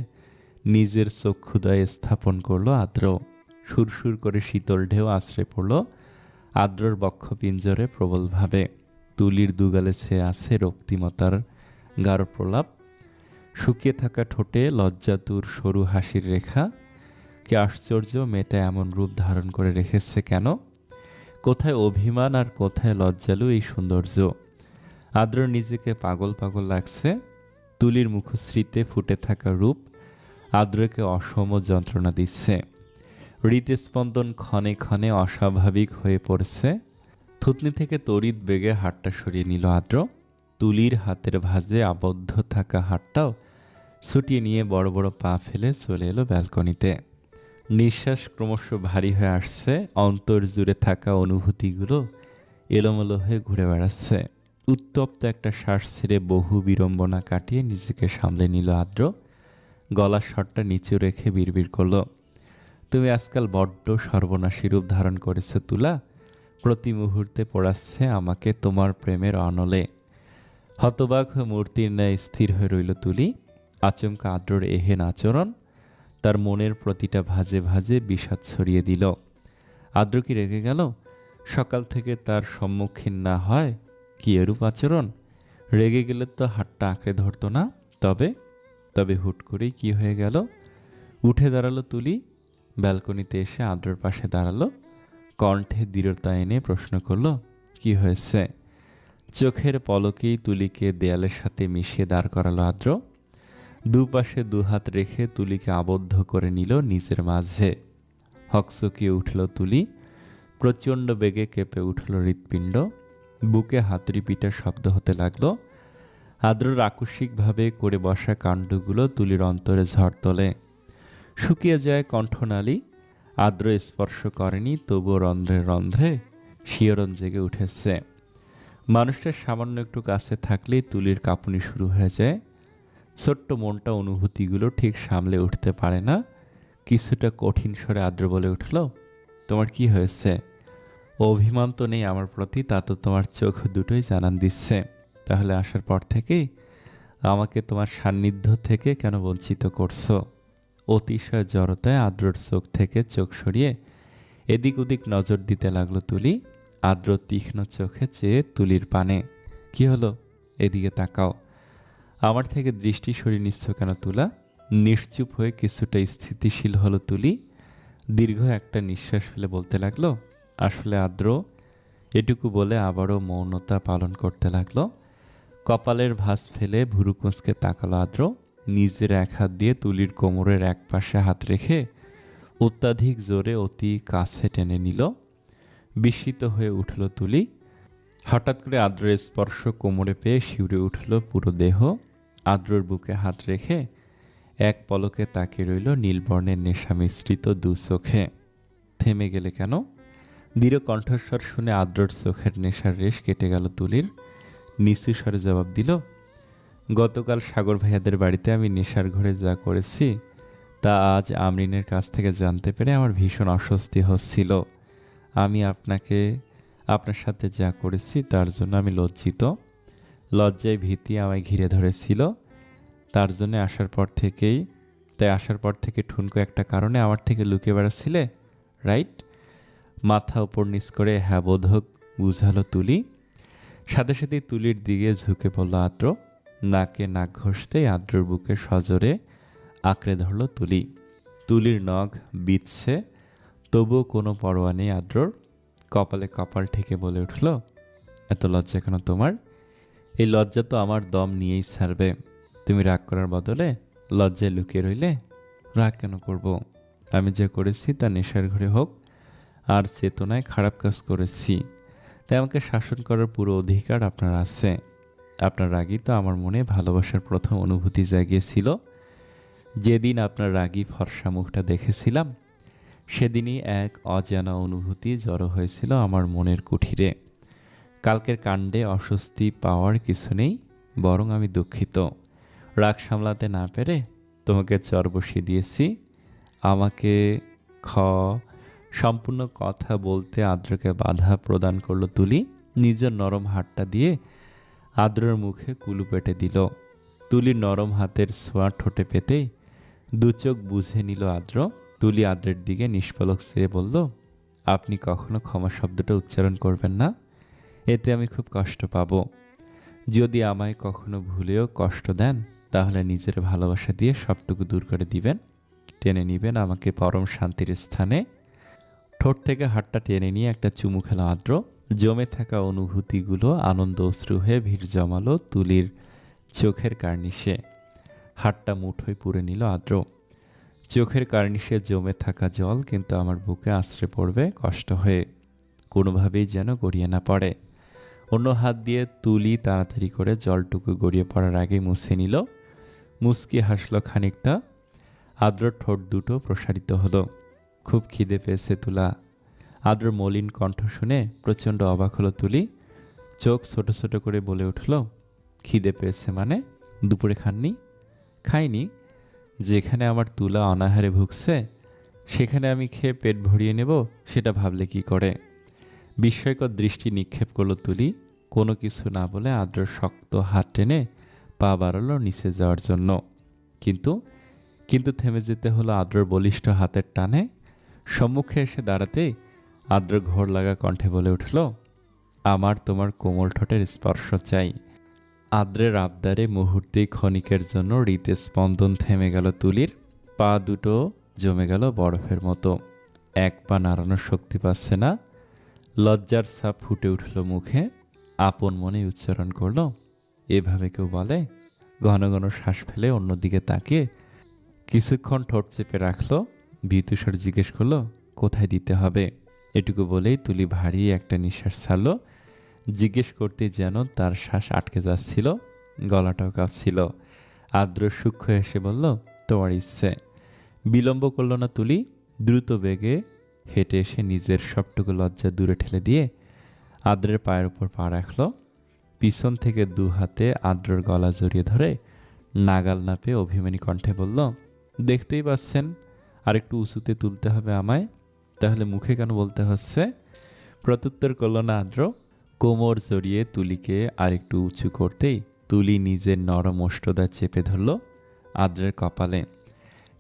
নিজের চক্ষুদয়ে স্থাপন করলো আদ্র। সুরসুর করে শীতল ঢেউ আছড়ে পড়ল আদ্রর বক্ষপিঞ্জরে প্রবলভাবে। তুলির দুগালে ছেয়ে আছে রক্তিমতার গাঢ় প্রলাপ। শুকিয়ে থাকা ঠোঁটে লজ্জাতুর সরু হাসির রেখা। কি আশ্চর্য, মেয়েটা এমন রূপ ধারণ করে রেখেছে কেন? কোথায় অভিমান আর কোথায় লজ্জালু এই সৌন্দর্য? আদ্র নিজেকে পাগল পাগল লাগছে। তুলির মুখশ্রীতে ফুটে থাকা রূপ আদ্রকে অসম যন্ত্রণা দিচ্ছে। হৃদস্পন্দন ক্ষণে ক্ষণে অস্বাভাবিক হয়ে পড়ছে। থুতনি থেকে তড়িৎ বেগে হাতটা সরিয়ে নিল আদ্র। তুলির হাতের ভাঁজে আবদ্ধ থাকা হাতটাও ছুটিয়ে নিয়ে বড় বড় পা ফেলে চলে এলো ব্যালকনিতে। নিঃশ্বাস ক্রমশ ভারী হয়ে আসছে। অন্তর জুড়ে থাকা অনুভূতিগুলো এলোমেলো হয়ে ঘুরে বেড়াচ্ছে। উত্তপ্ত একটা শ্বাস ছেড়ে বহু বিড়ম্বনা কাটিয়ে নিজেকে সামলে নিল আদ্র। গলার স্বরটা নিচু রেখে বিড়বিড় করলো, তুমি আজকাল বড্ড সর্বনাশী রূপ ধারণ করেছে তুলা। প্রতি মুহূর্তে পড়াচ্ছে আমাকে তোমার প্রেমের অনলে। হতবাক হয়ে মূর্তির ন্যায় স্থির হয়ে রইল তুলি। আচমকা আদ্রর এহেন আচরণ তার মনের প্রতিটা ভাঁজে ভাঁজে বিষাদ ছড়িয়ে দিল। আদ্র কি রেগে গেল? সকাল থেকে তার সম্মুখীন না হয় কি এরূপ আচরণ? রেগে গেলে তো হাতটা আঁকড়ে ধরতো না। তবে তবে হুট করেই কি হয়ে গেল? উঠে দাঁড়ালো তুলি। ব্যালকনিতে এসে আদ্রর পাশে দাঁড়ালো। কণ্ঠে দৃঢ়তা এনে প্রশ্ন করলো, কি হয়েছে? চোখের পলকেই তুলিকে দেয়ালের সাথে মিশিয়ে দাঁড় করালো আদ্র। দুপাশে দুহাত রেখে তুলিকে আবদ্ধ করে নিল নিজের মাঝে। হকচকিয়ে উঠল তুলি। প্রচণ্ড বেগে কেঁপে উঠল হৃৎপিণ্ড। বুকে হাতুড়ি পিটার শব্দ হতে লাগলো। আদ্রর আকস্মিকভাবে করে বসা কাণ্ডগুলো তুলির অন্তরে ঝড় তোলে। শুকিয়ে যায় কণ্ঠনালী। আদ্র স্পর্শ করেনি, তবুও রন্ধ্রে রন্ধ্রে শিহরণ জেগে উঠেছে। মানুষটার সামান্য একটু কাছে থাকলেই তুলির কাঁপুনি শুরু হয়ে যায়। ছোট্ট মনটা অনুভূতিগুলো ঠিক সামলে উঠতে পারে না। কিছুটা কঠিন স্বরে আদ্র বলে উঠল, তোমার কি হয়েছে? অভিমান তো নেই আমার প্রতি, তা তো তোমার চোখ দুটোই জানান দিচ্ছে। তাহলে আসার পর থেকেই আমাকে তোমার সান্নিধ্য থেকে কেন বঞ্চিত করছো? অতিশয় জড়তায় আদ্রর চোখ থেকে চোখ সরিয়ে এদিক ওদিক নজর দিতে লাগলো তুলি। আদ্র তীক্ষ্ণ চোখে চেয়ে তুলির পানে, কি হলো? এদিকে তাকাও। আমার থেকে দৃষ্টি সরিয়ে নিচ্ছ কেন তুলা? নিশ্চুপ হয়ে কিছুটা স্থিতিশীল হলো তুলি। দীর্ঘ একটা নিঃশ্বাস ফেলে বলতে লাগলো, আসলে আদ্র। এটুকু বলে আবারও মৌনতা পালন করতে লাগলো। কপালের ভাঁজ ফেলে ভুরু কুঁচকে তাকালো আদ্র। নিজের এক হাত দিয়ে তুলির কোমরের এক পাশে হাত রেখে অত্যাধিক জোরে অতি কাছে টেনে নিল। বিস্মিত হয়ে উঠল তুলি। হঠাৎ করে আদ্রের স্পর্শ কোমরে পেয়ে শিউরে উঠল পুরো দেহ। আদ্রর বুকে হাত রেখে এক পলকে তাকিয়ে রইল নীলবর্ণের নেশা মিশ্রিত দু চোখে। থেমে গেলে কেন? দৃঢ় কণ্ঠস্বর শুনে আদ্রর চোখের নেশার রেশ কেটে গেল তুলির। নিচু স্বরে জবাব দিল, গতকাল সাগর ভাইয়াদের বাড়িতে আমি নেশার ঘরে যা করেছি তা আজ আমরিনের কাছ থেকে জানতে পেরে আমার ভীষণ অস্বস্তি হচ্ছিল। আমি আপনার সাথে যা করেছি তার জন্য আমি লজ্জিত। লজ্জায় ভীতি আমায় ঘিরে ধরেছিল। তাই আসার পর থেকে ঠুনকো একটা কারণে আমার থেকে লুকিয়ে বেড়াচ্ছিলে, রাইট? মাথা উপর নিচ করে হ্যাঁ বোধক বুঝালো তুলি। সাথে সাথেই তুলির দিকে ঝুঁকে পড়ল আদ্র। নাকে নাক ঘষতেই আদ্রর বুকে সজোরে আঁকড়ে ধরল তুলি। তুলির নখ বিঁধছে, তবুও কোনো পরোয়া নেই আদ্রর। কপালে কপাল ঠেকে বলে উঠল, এত লজ্জা কেন তোমার? এই লজ্জা তো আমার দম নিয়েই ছাড়বে। তুমি রাগ করার বদলে লজ্জায় লুকিয়ে রইলে। রাগ কেন করব? আমি যা করেছি তা নেশার ঘরে হোক আর চেতনায় খারাপ কাজ করেছি, তাই আমাকে শাসন করার পুরো অধিকার আপনার আছে। আপনার রাগই তো আমার মনে ভালোবাসার প্রথম অনুভূতি জাগিয়েছিল। যেদিন আপনার রাগী ফর্সা মুখটা দেখেছিলাম সেদিনই এক অজানা অনুভূতি জড়ো হয়েছিল আমার মনের কুঠিরে। কালকের কাণ্ডে অস্বস্তি পাওয়ার কিছু নেই, বরং আমি দুঃখিত। রাগ সামলাতে না পেরে তোমাকে চর বসিয়ে দিয়েছি। আমাকে খ সম্পূর্ণ কথা বলতে আদ্রকে বাধা প্রদান করলো তুলি। নিজের নরম হাতটা দিয়ে আদ্রর মুখে কুলু পেটে দিল। তুলির নরম হাতের ছোঁয়া ঠোঁটে পেতেই দু চোখ বুঝে নিল আদ্র। তুলি আদ্রের দিকে নিষ্পলক চেয়ে বলল, আপনি কখনো ক্ষমা শব্দটা উচ্চারণ করবেন না, এতে আমি খুব কষ্ট পাব। যদি আমায় কখনো ভুলেও কষ্ট দেন, তাহলে নিজের ভালোবাসা দিয়ে সবটুকু দূর করে দিবেন, টেনে নিবেন আমাকে পরম শান্তির স্থানে। ঠোঁট থেকে হাতটা টেনে নিয়ে একটা চুমু খেলো আদ্র। জমে থাকা অনুভূতিগুলো আনন্দ অশ্রু হয়ে ভিড় জমালো তুলির চোখের কার্নিশে। হাতটা মুঠোয় পুরে নিল আদ্র। চোখের কার্নিশে জমে থাকা জল কিন্তু আমার বুকে আছড়ে পড়বে কষ্ট হয়ে, কোনোভাবেই যেন গড়িয়ে না পড়ে। অন্য হাত দিয়ে তুলি তাড়াতাড়ি করে জলটুকু গড়িয়ে পড়ার আগে মুছে নিল। মুচকি হাসলো খানিকটা। আদ্রর ঠোঁট দুটো প্রসারিত হলো। খুব খিদে পেয়েছে তুলা। আদ্রর মলিন কণ্ঠ শুনে প্রচণ্ড অবাক হলো তুলি। চোখ ছোট ছোট করে বলে উঠল, খিদে পেয়েছে মানে? দুপুরে খাননি? খাইনি। যেখানে আমার তুলা অনাহারে ভুগছে, সেখানে আমি খেয়ে পেট ভরিয়ে নেব, সেটা ভাবলে কি করে? বিস্ময়কর দৃষ্টি নিক্ষেপ করলো তুলি। কোনো কিছু না বলে আদ্রর শক্ত হাত টেনে পা বাড়ালো নিচে যাওয়ার জন্য। কিন্তু কিন্তু থেমে যেতে হলো আদ্রর বলিষ্ঠ হাতের টানে। সম্মুখে এসে দাঁড়াতেই আদ্র ঘোর লাগা কণ্ঠে বলে উঠল, আমার তোমার কোমল ঠোঁটের স্পর্শ চাই। আদ্রের আবদারে মুহূর্তেই ক্ষণিকের জন্য হৃদের স্পন্দন থেমে গেল তুলির। পা দুটো জমে গেল বরফের মতো। এক পা নাড়ানোর শক্তি পাচ্ছে না। লজ্জার ছাপ ফুটে উঠল মুখে। আপন মনে উচ্চারণ করল, এভাবে কেউ বলে? ঘন ঘন শ্বাস ফেলে অন্যদিকে তাকিয়ে কিছুক্ষণ ঠোঁট চেপে রাখলো। ভীতুস্বর জিজ্ঞেস করলো, কোথায় দিতে হবে? এটুকু বলেই তুলি ভারী একটা নিঃশ্বাস ছাড়ল। জিজ্ঞেস করতে যেন তার শ্বাস আটকে যাচ্ছিল, গলাটাও কাঁপছিল। আদ্র সূক্ষ্ম এসে বলল, তোমার ইচ্ছে। বিলম্ব করল না তুলি। দ্রুত বেগে হেঁটে এসে নিজের সবটুকু লজ্জা দূরে ঠেলে দিয়ে আদ্রের পায়ের উপর পা রাখল। পিছন থেকে দু হাতে আদ্রর গলা জড়িয়ে ধরে নাগাল না পেয়ে অভিমানী কণ্ঠে বলল, দেখতেই পাচ্ছেন, আর একটু উঁচুতে তুলতে হবে আমায়, তাহলে মুখে কেন বলতে হচ্ছে? প্রত্যুত্তর করল না আদ্র। কোমর জড়িয়ে তুলিকে আর একটু উঁচু করতেই তুলি নিজের নরম ওষ্ঠদা চেপে ধরল আদ্রের কপালে।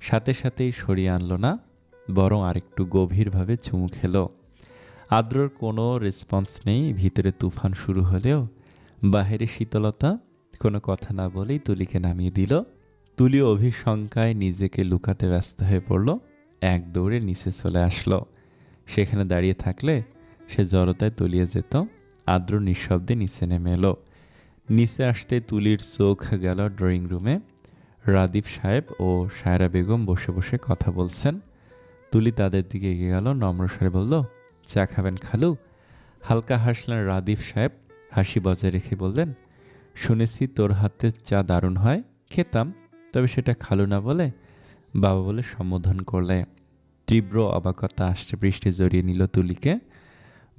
সাথে সাথেই সরিয়ে আনল না, বরং আরেকটু গভীরভাবে চুমু খেল। আদ্রর কোনো রেসপন্স নেই। ভিতরে তুফান শুরু হলেও বাহিরে শীতলতা। কোনো কথা না বলেই তুলিকে নামিয়ে দিল। তুলি অভিশঙ্কায় নিজেকে লুকাতে ব্যস্ত হয়ে পড়ল। এক দৌড়ে নিচে চলে আসলো। সেখানে দাঁড়িয়ে থাকলে সে জড়তায় তলিয়ে যেত। আদ্র নিঃশব্দে নিচে নেমে এলো। নিচে আসতে তুলির চোখ গেল ড্রয়িং রুমে। রাদীপ সাহেব ও সায়রা বেগম বসে বসে কথা বলছেন। তুলি তাদের দিকে এগিয়ে গেল, নম্রস্বরে বলল, চা খাবেন খালু? হালকা হাসলেন রাদীপ সাহেব। হাসি বজায় রেখে বললেন, শুনেছি তোর হাতের চা দারুণ হয়। খেতাম, তবে সেটা খালু না বলে বাবা বলে সম্বোধন করলে। তীব্র অবাকতা আষ্টে পৃষ্ঠে জড়িয়ে নিল তুলিকে।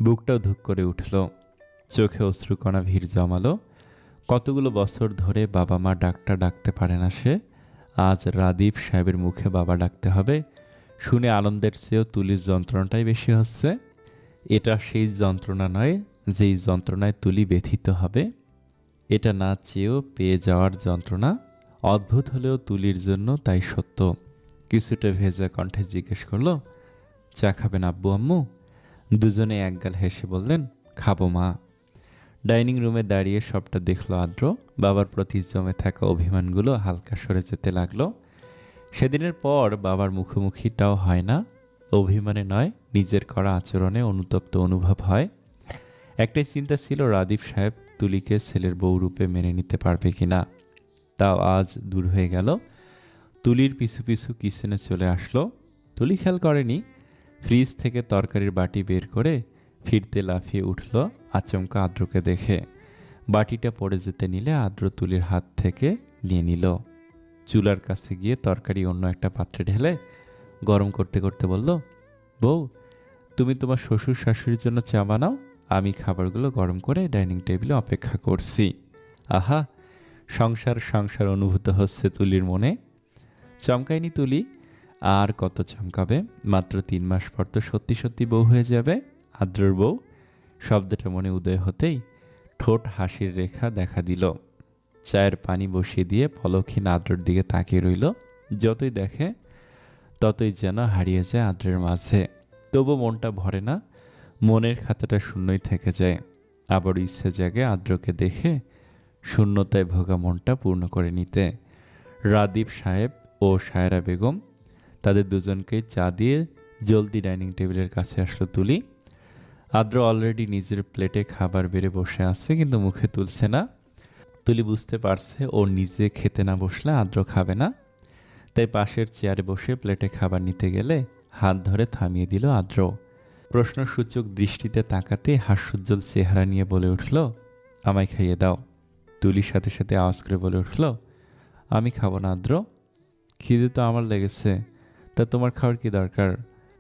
বুকটাও ধুক করে উঠল। চোখে অশ্রুকণা ভিড় জমালো। কতগুলো বছর ধরে বাবা মা ডাকতে পারে না সে। আজ রাদীপ সাহেবের মুখে বাবা ডাকতে হবে শুনে আনন্দের চেয়েও তুলির যন্ত্রণাটাই বেশি হচ্ছে। এটা সেই যন্ত্রণা নয় যেই যন্ত্রণায় তুলি ব্যথিত হবে। এটা না চেয়েও পেয়ে যাওয়ার যন্ত্রণা। অদ্ভুত হলেও তুলির জন্য তাই সত্য। কিছুটা ভেজা কণ্ঠে জিজ্ঞেস করলো, চা খাবেন আব্বু আম্মু? দুজনে একগাল হেসে বললেন, খাবো মা। ডাইনিং রুমে দাঁড়িয়ে সবটা দেখলো আদ্র। বাবার প্রতি জমে থাকা অভিমানগুলো হালকা সরে যেতে লাগলো। সেদিনের পর বাবার মুখোমুখিটাও হয় না। অভিমানে নয়, নিজের করা আচরণে অনুতপ্ত অনুভব হয়। একটাই চিন্তা ছিল, রাদীপ সাহেব তুলিকে ছেলের বউ রূপে মেনে নিতে পারবে কিনা। তাও আজ দূর হয়ে গেল। তুলির পিছু পিছু কিচেনে চলে আসলো। তুলি খেয়াল করেনি। ফ্রিজ থেকে তরকারির বাটি বের করে ফিরতে লাফিয়ে উঠল আচমকা আদ্রকে দেখে। বাটিটা পড়ে যেতে নিলে আদ্র তুলির হাত থেকে নিয়ে নিল। চুলার কাছে গিয়ে তরকারি অন্য একটা পাত্রে ঢেলে গরম করতে করতে বলল, বউ, তুমি তোমার শ্বশুর শাশুড়ির জন্য চা বানাও, আমি খাবারগুলো গরম করে ডাইনিং টেবিলে অপেক্ষা করছি। আহা, সংসার সংসার অনুভূত হচ্ছে তুলির মনে। চমকায়নি তুলি? আর কত চমকাবে? মাত্র 3 মাস পর তো সত্যি সত্যি বউ হয়ে যাবে। আদ্রর বউ শব্দটা মনে উদয় হতেই ঠোঁট হাসির রেখা দেখা দিল। চায়ের পানি বসিয়ে দিয়ে পলকহীন আদ্রর দিকে তাকিয়ে রইল। যতই দেখে ততই যেন হারিয়ে যায় আদ্রের মাঝে। তবু মনটা ভরে না, মনের খাতাটা শূন্যই থেকে যায়। আবার ইচ্ছে জাগে আদ্রকে দেখে শূন্যতায় ভোগা মনটা পূর্ণ করে নিতে। রাদীপ সাহেব ও সায়রা বেগম, তাদের দুজনকেই চা দিয়ে জলদি ডাইনিং টেবিলের কাছে আসলো তুলি। আদ্র অলরেডি নিজের প্লেটে খাবার বেড়ে বসে আছে, কিন্তু মুখে তুলছে না। তুলি বুঝতে পারছে ও নিজে খেতে না বসলে আদ্র খাবে না, তাই পাশের চেয়ারে বসে প্লেটে খাবার নিতে গেলে হাত ধরে থামিয়ে দিল আদ্র। প্রশ্নসূচক দৃষ্টিতে তাকাতে হাস্যোজ্জ্বল চেহারা নিয়ে বলে উঠল, আমায় খাইয়ে দাও। তুলির সাথে সাথে আওয়াজ করে বলে উঠল, আমি খাবো না আদ্র, খিদে তো আমার লেগেছে, তা তোমার খাওয়ার কি দরকার?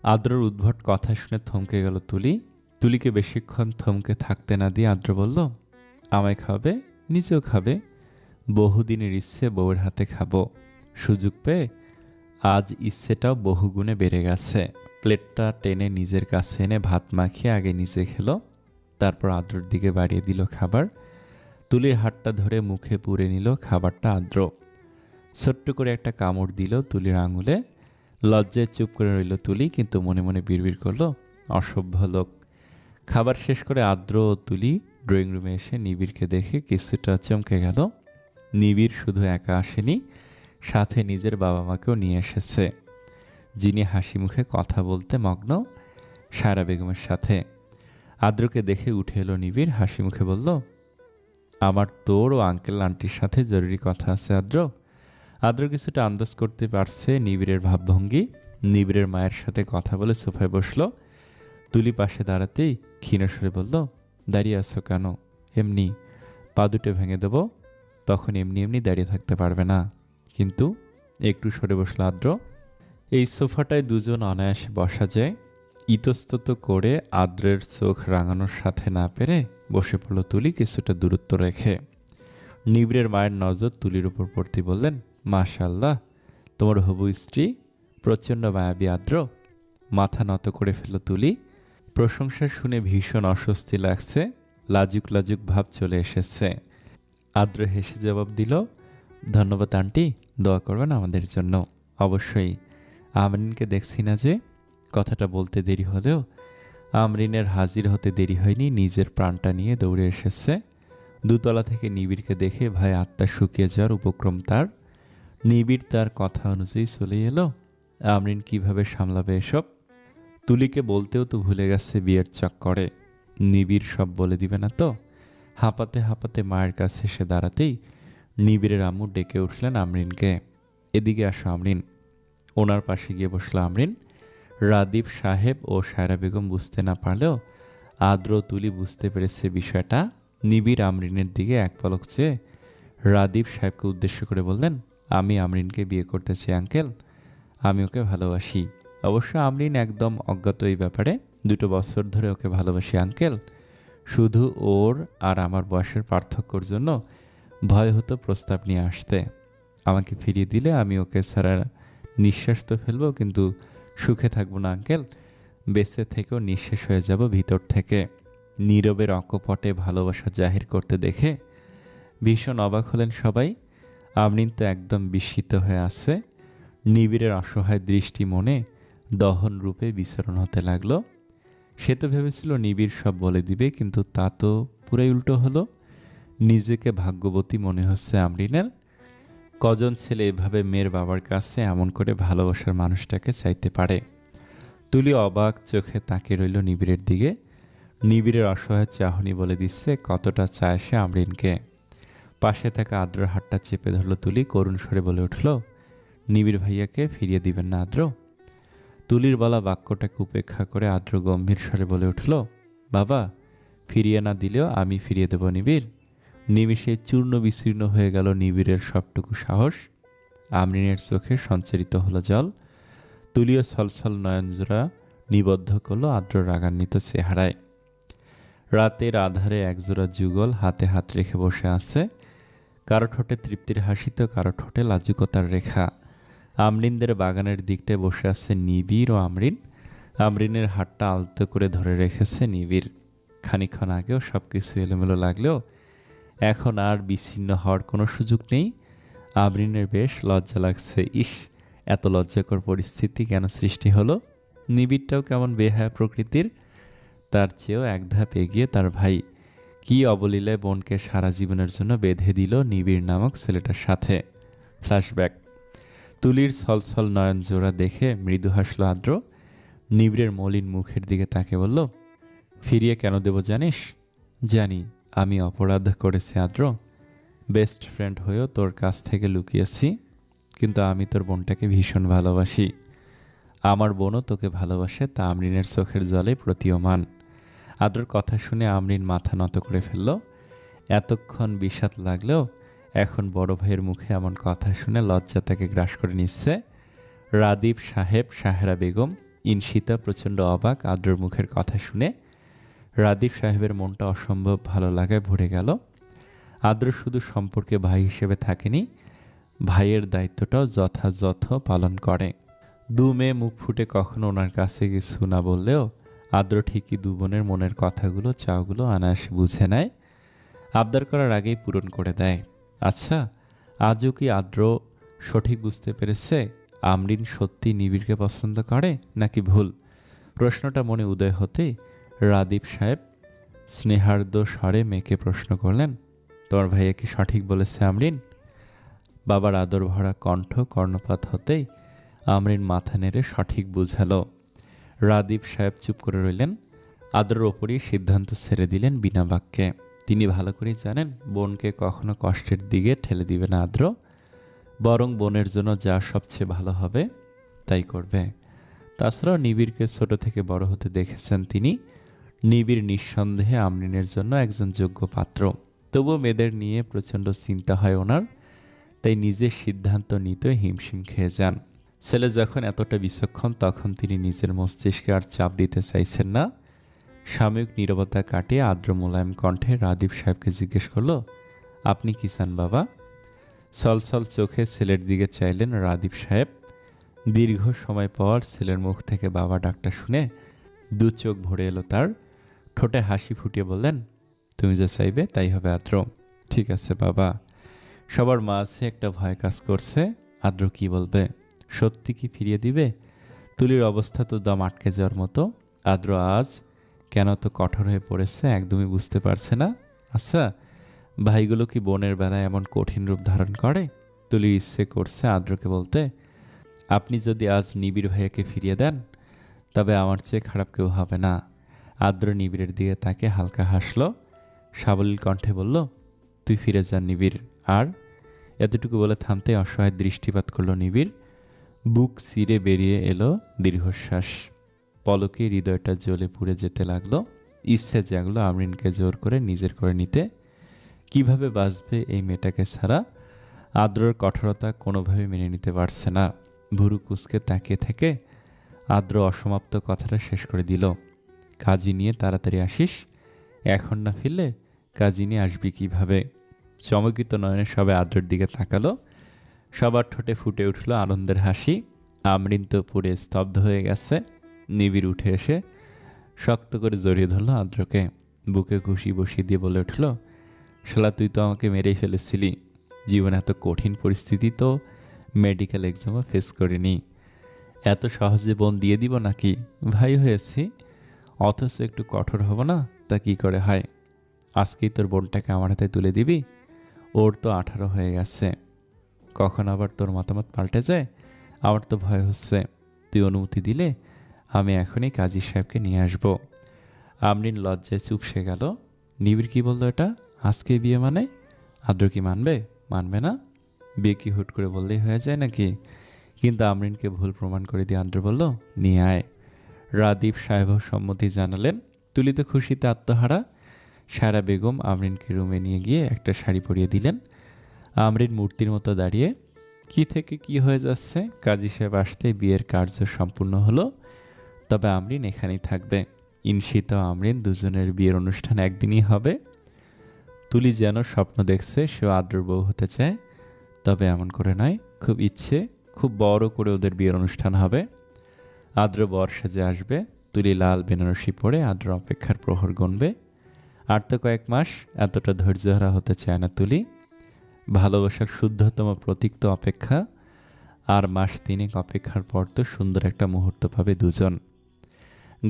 আদ্রর উদ্ভট কথা শুনে থমকে গেল তুলি। তুলিকে বেশিক্ষণ থমকে থাকতে না দিয়ে আদ্র বলল, আমায় খাবে, নিজেও খাবে। বহুদিনের ইচ্ছে বউয়ের হাতে খাবো, সুযোগ পেয়ে আজ ইচ্ছেটাও বহুগুণে বেড়ে গেছে। প্লেটটা টেনে নিজের কাছে এনে ভাত মাখিয়ে আগে নিজে খেলো, তারপর আদ্রর দিকে বাড়িয়ে দিল খাবার। তুলির হাতটা ধরে মুখে পুরে নিল খাবারটা আদ্র। ছোট্ট করে একটা কামড় দিল তুলির আঙুলে। লজ্জায় চুপ করে রইল তুলি, কিন্তু মনে মনে বিড়বিড় করলো, অসভ্য লোক। খাবার শেষ করে আদ্র ও তুলি ড্রয়িং রুমে এসে নিবিড়কে দেখে কিছুটা চমকে গেল। নিবিড় শুধু একা আসেনি, সাথে নিজের বাবা মাকেও নিয়ে এসেছে, যিনি হাসি মুখে কথা বলতে মগ্ন সায়রা বেগমের সাথে। আদ্রকে দেখে উঠে এলো নিবিড়, হাসি মুখে বলল, আমার তোর ও আঙ্কেল আন্টির সাথে জরুরি কথা আছে আদ্র। আদ্র কিছুটা আন্দাজ করতে পারছে নিবিড়ের ভাবভঙ্গি। নিবিড়ের মায়ের সাথে কথা বলে সোফায় বসলো। তুলি পাশে দাঁড়াতেই ক্ষীণস্বরে বলল, দাঁড়িয়ে আছো কেন? এমনি পা দুটো ভেঙে দেবো, তখন এমনি এমনি দাঁড়িয়ে থাকতে পারবে না। কিন্তু একটু সরে বসলো আদ্র। এই সোফাটায় দুজন অনায়াসে বসা যায়। ইতস্তত করে আদ্রের চোখ রাঙানোর সাথে না পেরে বসে পড়ল তুলি কিছুটা দূরত্ব রেখে। নিবিড়ের মায়ের নজর তুলির উপর পড়তে বললেন, মাশাআল্লাহ, তোমার হবু স্ত্রী প্রচণ্ড মায়াবী আদ্র। মাথা নত করে ফেলল তুলি। প্রশংসা শুনে ভীষণ অস্বস্তি লাগছে, লাজুক লাজুক ভাব চলে এসেছে। আদ্র হেসে জবাব দিল, ধন্যবাদ আন্টি, দোয়া করবেন আমাদের জন্য। অবশ্যই। আমরিনকে দেখছি না যে? কথাটা বলতে দেরি হলেও আমরিনের হাজির হতে দেরি হয়নি, নিজের প্রাণটা নিয়ে দৌড়ে এসেছে। দুতলা থেকে নিবিড়কে দেখে ভাই আত্মা শুকিয়ে যাওয়ার উপক্রম তার। নিবিড় তার কথা অনুযায়ী চলে এলো। আমরিন কিভাবে সামলাবে এসব? তুলিকে বলতেও তো ভুলে গেছে বিয়ের চক্করে। নিবিড় সব বলে দিবে না তো? হাঁপাতে হাঁপাতে মায়ের কাছে এসে দাঁড়াতেই নিবিড়ের আম্মু ডেকে উঠলেন আমরিনকে, এদিকে আসো আমরিন। ওনার পাশে গিয়ে বসলো আমরিন। রাদীপ সাহেব ও সায়রা বেগম বুঝতে না পারলেও আদ্র তুলি বুঝতে পেরেছে বিষয়টা। নিবিড় আমরিনের দিকে এক পলক চেয়ে রাদীপ সাহেবকে উদ্দেশ্য করে বললেন, আমি আমরিনকে বিয়ে করতে চাই আঙ্কেল, আমি ওকে ভালোবাসি। অবশ্য আমরিন একদম অজ্ঞাত এই ব্যাপারে, 2 বছর ধরে ওকে ভালোবাসি আঙ্কেল। শুধু ওর আর আমার বয়সের পার্থক্যর জন্য ভয় হতো প্রস্তাব নিয়ে আসতে। আমাকে ফিরিয়ে দিলে আমি ওকে ছাড়া নিঃশ্বাস তো ফেলবো, কিন্তু সুখে থাকবো না আঙ্কেল। বেঁচে থেকেও নিঃশেষ হয়ে যাব ভিতর থেকে। নীরবের অকপটে ভালোবাসা জাহির করতে দেখে ভীষণ অবাক হলেন সবাই। আমরিন তো একদম বিস্মিত হয়ে আছে। নিবিড়ের অসহায় দৃষ্টি মনে দহন রূপে বিচরণ হতে লাগলো। সে তো ভেবেছিল নিবিড় সব বলে দিবে, কিন্তু তা তো পুরাই উল্টো হলো। নিজেকে ভাগ্যবতী মনে হচ্ছে আমরিনের। কজন ছেলে এভাবে মেয়ের বাবার কাছে এমন করে ভালোবাসার মানুষটাকে চাইতে পারে? তুলি অবাক চোখে তাকিয়ে রইল নিবিড়ের দিকে। নিবিড়ের অসহায় চাহনি বলে দিচ্ছে কতটা চায় সে আমরিনকে। পাশে থাকা আদ্রর হাতটা চেপে ধরল তুলি, করুণ স্বরে বলে উঠল, নিবিড় ভাইয়াকে ফিরিয়ে দিবেন না আদ্র? তুলির বলা বাক্যটাকে উপেক্ষা করে আদ্র গম্ভীর স্বরে বলে উঠল, বাবা, ফিরিয়ে না দিলেও আমি ফিরিয়ে দেব নিবিড়। নিমিষে চূর্ণ বিচূর্ণ হয়ে গেল নিবিড়ের সবটুকু সাহস। আমরিনের চোখে সঞ্চারিত হলো জল। তুলিও ছলছল নয়নজোড়া নিবদ্ধ করল আদ্র রাগান্বিত চেহারায়। রাতের আধারে একজোড়া যুগল হাতে হাত রেখে বসে আছে, কারো ঠোঁটে তৃপ্তির হাসি তো কারো ঠোঁটে লাজুকতার রেখা। আমরিনদের বাগানের দিকটায় বসে আছে নিবিড় ও আমরিন। আমরিনের হাতটা আলতো করে ধরে রেখেছে নিবিড়। খানিকক্ষণ আগেও সব কিছু এলোমেলো লাগলেও এখন আর বিচ্ছিন্ন হওয়ার কোনো সুযোগ নেই। আমরিনের বেশ লজ্জা লাগছে। ইস, এত লজ্জাকর পরিস্থিতি কেন সৃষ্টি হলো? নিবিড়টাও কেমন বেহায়া প্রকৃতির। তার চেয়েও এক ধাপ এগিয়ে তার ভাই। কি অবলীলায় বোনকে সারা জীবনের জন্য বেঁধে দিল নিবিড় নামক ছেলেটার সাথে। ফ্ল্যাশব্যাক। তুলির ছলছল নয়ন জোড়া দেখে মৃদু হাসল আদ্র। নিবিড়ের মলিন মুখের দিকে তাকে বলল, ফিরিয়ে কেন দেব জানিস? জানি, আমি অপরাধ করেছি আদ্র। বেস্ট ফ্রেন্ড হয়েও তোর কাছ থেকে লুকিয়েছি, কিন্তু আমি তোর বোনটাকে ভীষণ ভালোবাসি। আমার বোনও তোকে ভালোবাসে, তা আমরিনের চোখের জলে প্রতীয়মান। আদ্রর কথা শুনে আমরিন মাথা নত করে ফেলল। এতক্ষণ বিষাদ লাগলেও এখন বড় ভাইয়ের মুখে এমন কথা শুনে লজ্জা তাকে গ্রাস করে নিচ্ছে। রাদীপ সাহেব, সাহেরা বেগম, ইনশিতা প্রচণ্ড অবাক আদ্রর মুখের কথা শুনে। রাদীপ সাহেবের মনটা অসম্ভব ভালো লাগায় ভরে গেল। আদ্র শুধু সম্পর্কে ভাই হিসেবে থাকেনি, ভাইয়ের দায়িত্বটাও যথাযথ পালন করে। দু মেয়ে মুখ ফুটে কখনো ওনার কাছে কিছু না বললেও আদ্র ঠিকই দু বোনের মনের কথাগুলো, চাওগুলো অনায়াসে বুঝে নেয়, আবদার করার আগেই পূরণ করে দেয়। আচ্ছা, আজও কি আদ্র সঠিক বুঝতে পেরেছে আমরিন সত্যি নিবিড়কে পছন্দ করে নাকি ভুল? প্রশ্নটা মনে উদয় হতে রাদীপ সাহেব স্নেহার্দ স্বরে মেয়েকে প্রশ্ন করলেন, তোমার ভাইয়া কি সঠিক বলেছে আমরিন? বাবার আদর ভরা কণ্ঠ কর্ণপাত হতেই আমরিন মাথা নেড়ে সঠিক বুঝালো। রাদীপ সাহেব চুপ করে রইলেন। আদ্রর ওপরই সিদ্ধান্ত ছেড়ে দিলেন বিনা বাক্যে। তিনি ভালো করেই জানেন বোনকে কখনো কষ্টের দিকে ঠেলে দিবে না আদ্র, বরং বোনের জন্য যা সবচেয়ে ভালো হবে তাই করবে। তাছাড়াও নিবিড়কে ছোট থেকে বড় হতে দেখেছেন তিনি। নিবিড় নিঃসন্দেহে আমরিনের জন্য একজন যোগ্য পাত্র। তবুও মেয়েদের নিয়ে প্রচণ্ড চিন্তা হয় ওনার, তাই নিজের সিদ্ধান্ত নিতে হিমশিম খেয়ে যান। ছেলে যখন এতটা বিচক্ষণ তখন তিনি নিজের মস্তিষ্কে আর চাপ দিতে চাইছেন না। সাময়িক নীরবতা কাটিয়ে আদ্র মোলায়েম কণ্ঠে রাদীপ সাহেবকে জিজ্ঞেস করল, আপনি কি চান বাবা? ছলছল চোখে ছেলের দিকে চাইলেন রাদীপ সাহেব। দীর্ঘ সময় পর ছেলের মুখ থেকে বাবা ডাকটা শুনে দু চোখ ভরে এলো তার। ঠোঁটে হাসি ফুটিয়ে বললেন, তুমি যা চাইবে তাই হবে আদ্র। ঠিক আছে বাবা। সবার মাঝে একটা ভয় কাজ করছে, আদ্র কি বলবে? সত্যি কি ফিরিয়ে দিবে? তুলির অবস্থা তো দম আটকে যাওয়ার মতো। আদ্র আজ কেন তো কঠোর হয়ে পড়েছে একদমই বুঝতে পারছে না। আচ্ছা, ভাইগুলো কি বোনের বেলায় এমন কঠিন রূপ ধারণ করে? তুলির ইচ্ছে করছে আদ্রকে বলতে, আপনি যদি আজ নিবিড় ভাইয়াকে ফিরিয়ে দেন তবে আমার চেয়ে খারাপ কেউ হবে না। আদ্র নিবিড়ের দিকে তাকে হালকা হাসল, সাবলীল কণ্ঠে বলল, তুই ফিরে যা নিবিড়। আর এতটুকু বলে থামতে অসহায় দৃষ্টিপাত করল নিবিড়। বুক চিরে বেরিয়ে এলো দীর্ঘশ্বাস। পলকে হৃদয়টা জ্বলে পুড়ে যেতে লাগলো। ইচ্ছে জাগলো আমরিনকে জোর করে নিজের করে নিতে। কিভাবে বাঁচবে এই মেয়েটাকে ছাড়া? আদ্রর কঠোরতা কোনোভাবে মেনে নিতে পারছে না। ভুরু কুঁচকে তাকিয়ে থেকে আদ্র অসমাপ্ত কথাটা শেষ করে দিল, কাজী নিয়ে তাড়াতাড়ি আসিস, এখন না ফিরলে কাজী নিয়ে আসবি কিভাবে? চমকিত নয়নে সবে আদ্রর দিকে তাকালো। সবার ঠোঁটে ফুটে উঠল আনন্দের হাসি। আমরিন তো পুড়ে স্তব্ধ হয়ে গেছে। নিবিড় উঠে এসে শক্ত করে জড়িয়ে ধরল আদ্রকে, বুকে ঘুষি বসিয়ে দিয়ে বলে উঠল, শালা তুই তো আমাকে মেরেই ফেলেছিলি। জীবনে এত কঠিন পরিস্থিতি তো মেডিকেল এক্সামও ফেস করিনি। এত সহজে বোন দিয়ে দিব নাকি? ভাই হয়েছি, অথচ একটু কঠোর হব না তা কি করে হয়? আজকেই তোর বোনটাকে আমার হাতে তুলে দিবি? ওর তো 18 হয়ে গেছে। কখন আবার তোর মতামত পাল্টে যায়? আমার তো ভয় হচ্ছে। তুই অনুমতি দিলে আমি এখনই কাজী সাহেবকে নিয়ে আসব। আমরিন লজ্জায় চুপসে গেল। নিবিড় কি বললো এটা? আজকে বিয়ে মানে? আদ্র কি মানবে? মানবে না? বিয়ে কি হুট করে বললেই হয়ে যায় নাকি? কিন্তু আমরিনকে ভুল প্রমাণ করে দিয়ে আদ্র বলল, নিয়ে আয়। রাদীপ সাহেবও সম্মতি জানালেন। তুলি তো খুশিতে আত্মহারা। সায়রা বেগম আমরিনকে রুমে নিয়ে গিয়ে একটা শাড়ি পরিয়ে দিলেন। আমরিন মূর্তির মতো দাঁড়িয়ে। কি থেকে কি হয়ে যাচ্ছে? কাজী সাহেব আসতে বিয়ের কার্য সম্পূর্ণ হলো। তবে আমরিন এখানেই থাকবে। ইনশিতা ও আমরিন দুজনের বিয়ের অনুষ্ঠান একদিনই হবে। তুলি যেন স্বপ্ন দেখছে সেও আদ্রর বউ হতে চায়, তবে এমন করে নয়, খুব ইচ্ছে, খুব বড় করে ওদের বিয়ের অনুষ্ঠান হবে। আদ্র বর সেজে আসবে, তুলি লাল বেনারসি পরে আদ্র অপেক্ষার প্রহর গুনবে। আর তো কয়েক মাস, এতটা ধৈর্যহারা হতে চায় না তুলি। ভালোবাসার শুদ্ধতম প্রতীক তো অপেক্ষা, আর মাস তিনেক অপেক্ষার পর তো সুন্দর একটা মুহূর্ত পাবে দুজন।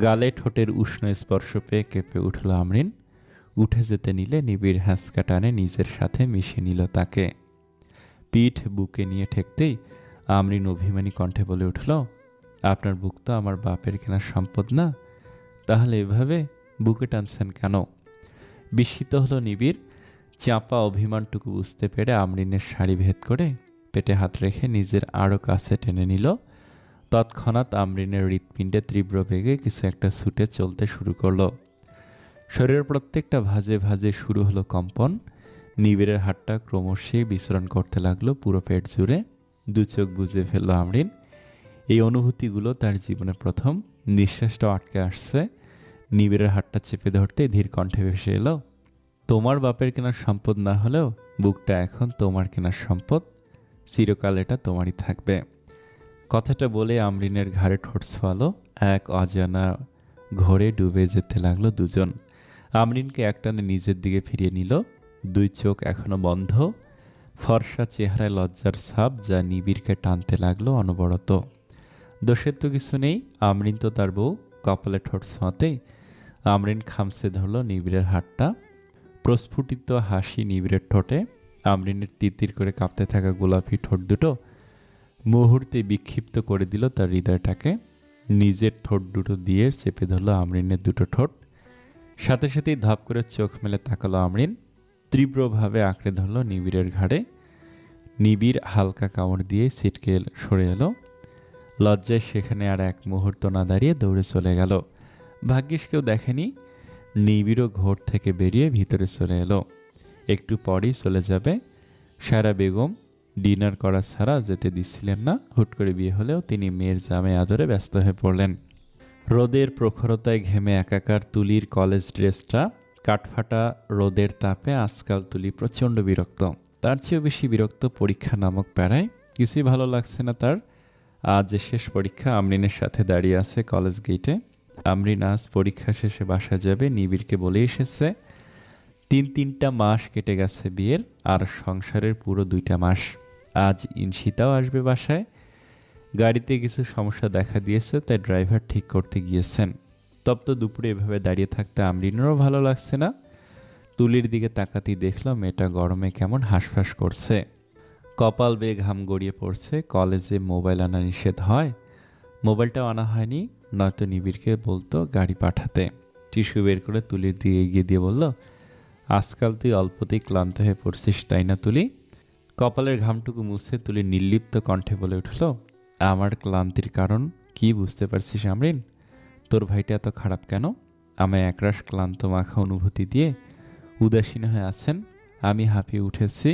গালে ঠোঁটের উষ্ণ স্পর্শ পেয়ে কেঁপে উঠল আমরিন। উঠে যেতে নিলে নিবিড় হ্যাঁচকা টানে নিজের সাথে মিশিয়ে নিল তাকে। পিঠ বুকে নিয়ে ঠেকতেই আমরিন অভিমানী কণ্ঠে বলে উঠল, আপনার বুক তো আমার বাপের কেনা সম্পদ না, তাহলে এভাবে বুকে টানছেন কেন? বিস্মিত হলো নিবিড়। চাপা অভিমানটুকু বুঝতে পেরে আমরিনের শাড়ি ভেদ করে পেটে হাত রেখে নিজের আরও কাছে টেনে নিল। তৎক্ষণাৎ আমরিনের হৃৎপিণ্ডে তীব্র বেগে কিছু একটা ছুটে চলতে শুরু করলো। শরীরের প্রত্যেকটা ভাঁজে ভাঁজে শুরু হলো কম্পন। নিবিড়ের হাতটা ক্রমশই বিচরণ করতে লাগলো পুরো পেট জুড়ে। দু চোখ বুজে ফেললো আমরিন। এই অনুভূতিগুলো তার জীবনে প্রথম। নিঃশ্বাসটা আটকে আসছে। নিবিড়ের হাতটা চেপে ধরতে ধীর কণ্ঠে ভেসে এলো, তোমার বাপের কেনার সম্পদ না হলেও বুকটা এখন তোমার কেনার সম্পদ, চিরকাল এটা তোমারই থাকবে। কথাটা বলে আমরিনের ঘাড়ে ঠোঁট ছোঁয়ালো। এক অজানা ঘোরে ডুবে যেতে লাগলো দুজন। আমরিনকে একটানে নিজের দিকে ফিরিয়ে নিল। দুই চোখ এখনো বন্ধ, ফর্সা চেহারায় লজ্জার ছাপ যা নিবিড়কে টানতে লাগলো অনবরত। দোষের তো কিছু নেই, আমরিন তো তার বউ। কপালে ঠোঁট ছোঁয়াতেই আমরিন খামছে ধরল নিবিড়ের হাতটা। প্রস্ফুটিত হাসি নিবিড়ের ঠোঁটে। আমরিনের তিতির করে কাঁপতে থাকা গোলাপি ঠোঁট দুটো মুহূর্তে বিক্ষিপ্ত করে দিল তার হৃদয়টাকে। নিজের ঠোঁট দুটো দিয়ে চেপে ধরল আমরিনের দুটো ঠোঁট। সাথে সাথেই ধপ করে চোখ মেলে তাকালো আমরিন। তীব্রভাবে আঁকড়ে ধরল নিবিড়ের ঘাড়ে। নিবিড় হালকা কামড় দিয়ে ছিটকে সরে এলো। লজ্জায় সেখানে আর এক মুহূর্ত না দাঁড়িয়ে দৌড়ে চলে গেল। ভাগ্যিস কেউ দেখেনি। নিবিড়ও ঘোর থেকে বেরিয়ে ভিতরে চলে এলো। একটু পরই চলে যাবে। সারা বেগম ডিনার করা ছাড়া যেতে দিচ্ছিলেন না। হুট করে বিয়ে হলেও তিনি মেয়ের জামে আদরে ব্যস্ত হয়ে পড়লেন। রোদের প্রখরতায় ঘেমে একাকার তুলির কলেজ ড্রেসটা। কাঠফাটা রোদের তাপে আজকাল তুলি প্রচণ্ড বিরক্ত। তার চেয়েও বেশি বিরক্ত পরীক্ষা নামক প্যারায়। কিছুই ভালো লাগছে না তার। আজ যে শেষ পরীক্ষা, আমরিনের সাথে দাঁড়িয়ে আছে কলেজ গেটে। আমরিন আজ পরীক্ষা শেষে বাসায় যাবে, নিবিড়কে বলে এসেছে। তিনটা মাস কেটে গেছে বিয়ের, আর সংসারের পুরো 2টা মাস। আজ ইনশিতাও আসবে বাসায়। গাড়িতে কিছু সমস্যা দেখা দিয়েছে, তাই ড্রাইভার ঠিক করতে গিয়েছেন। তপ্ত দুপুরে এভাবে দাঁড়িয়ে থাকতে আমরিনেরও ভালো লাগছে না। তুলির দিকে তাকাতেই দেখলো মেয়েটা গরমে কেমন হাঁসফাঁস করছে। কপাল বেয়ে ঘাম গড়িয়ে পড়ছে। কলেজে মোবাইল আনা নিষেধ হয়, মোবাইলটাও আনা হয়নি, নয়তো নিবিড়কে বলতো গাড়ি পাঠাতে। টিস্যু বের করে তুলির দিয়ে এগিয়ে দিয়ে বলল, আজকাল তুই অল্পতেই ক্লান্ত হয়ে পড়ছিস তাই না তুলি? কপালের ঘামটুকু মুছে তুলি নির্লিপ্ত কণ্ঠে বলে উঠল, আমার ক্লান্তির কারণ কি বুঝতে পারছিস আমরিন? তোর ভাইটা এত খারাপ কেন? আমায় একরাশ ক্লান্ত মাখা অনুভূতি দিয়ে উদাসীন হয়ে আছেন। আমি হাঁপিয়ে উঠেছি,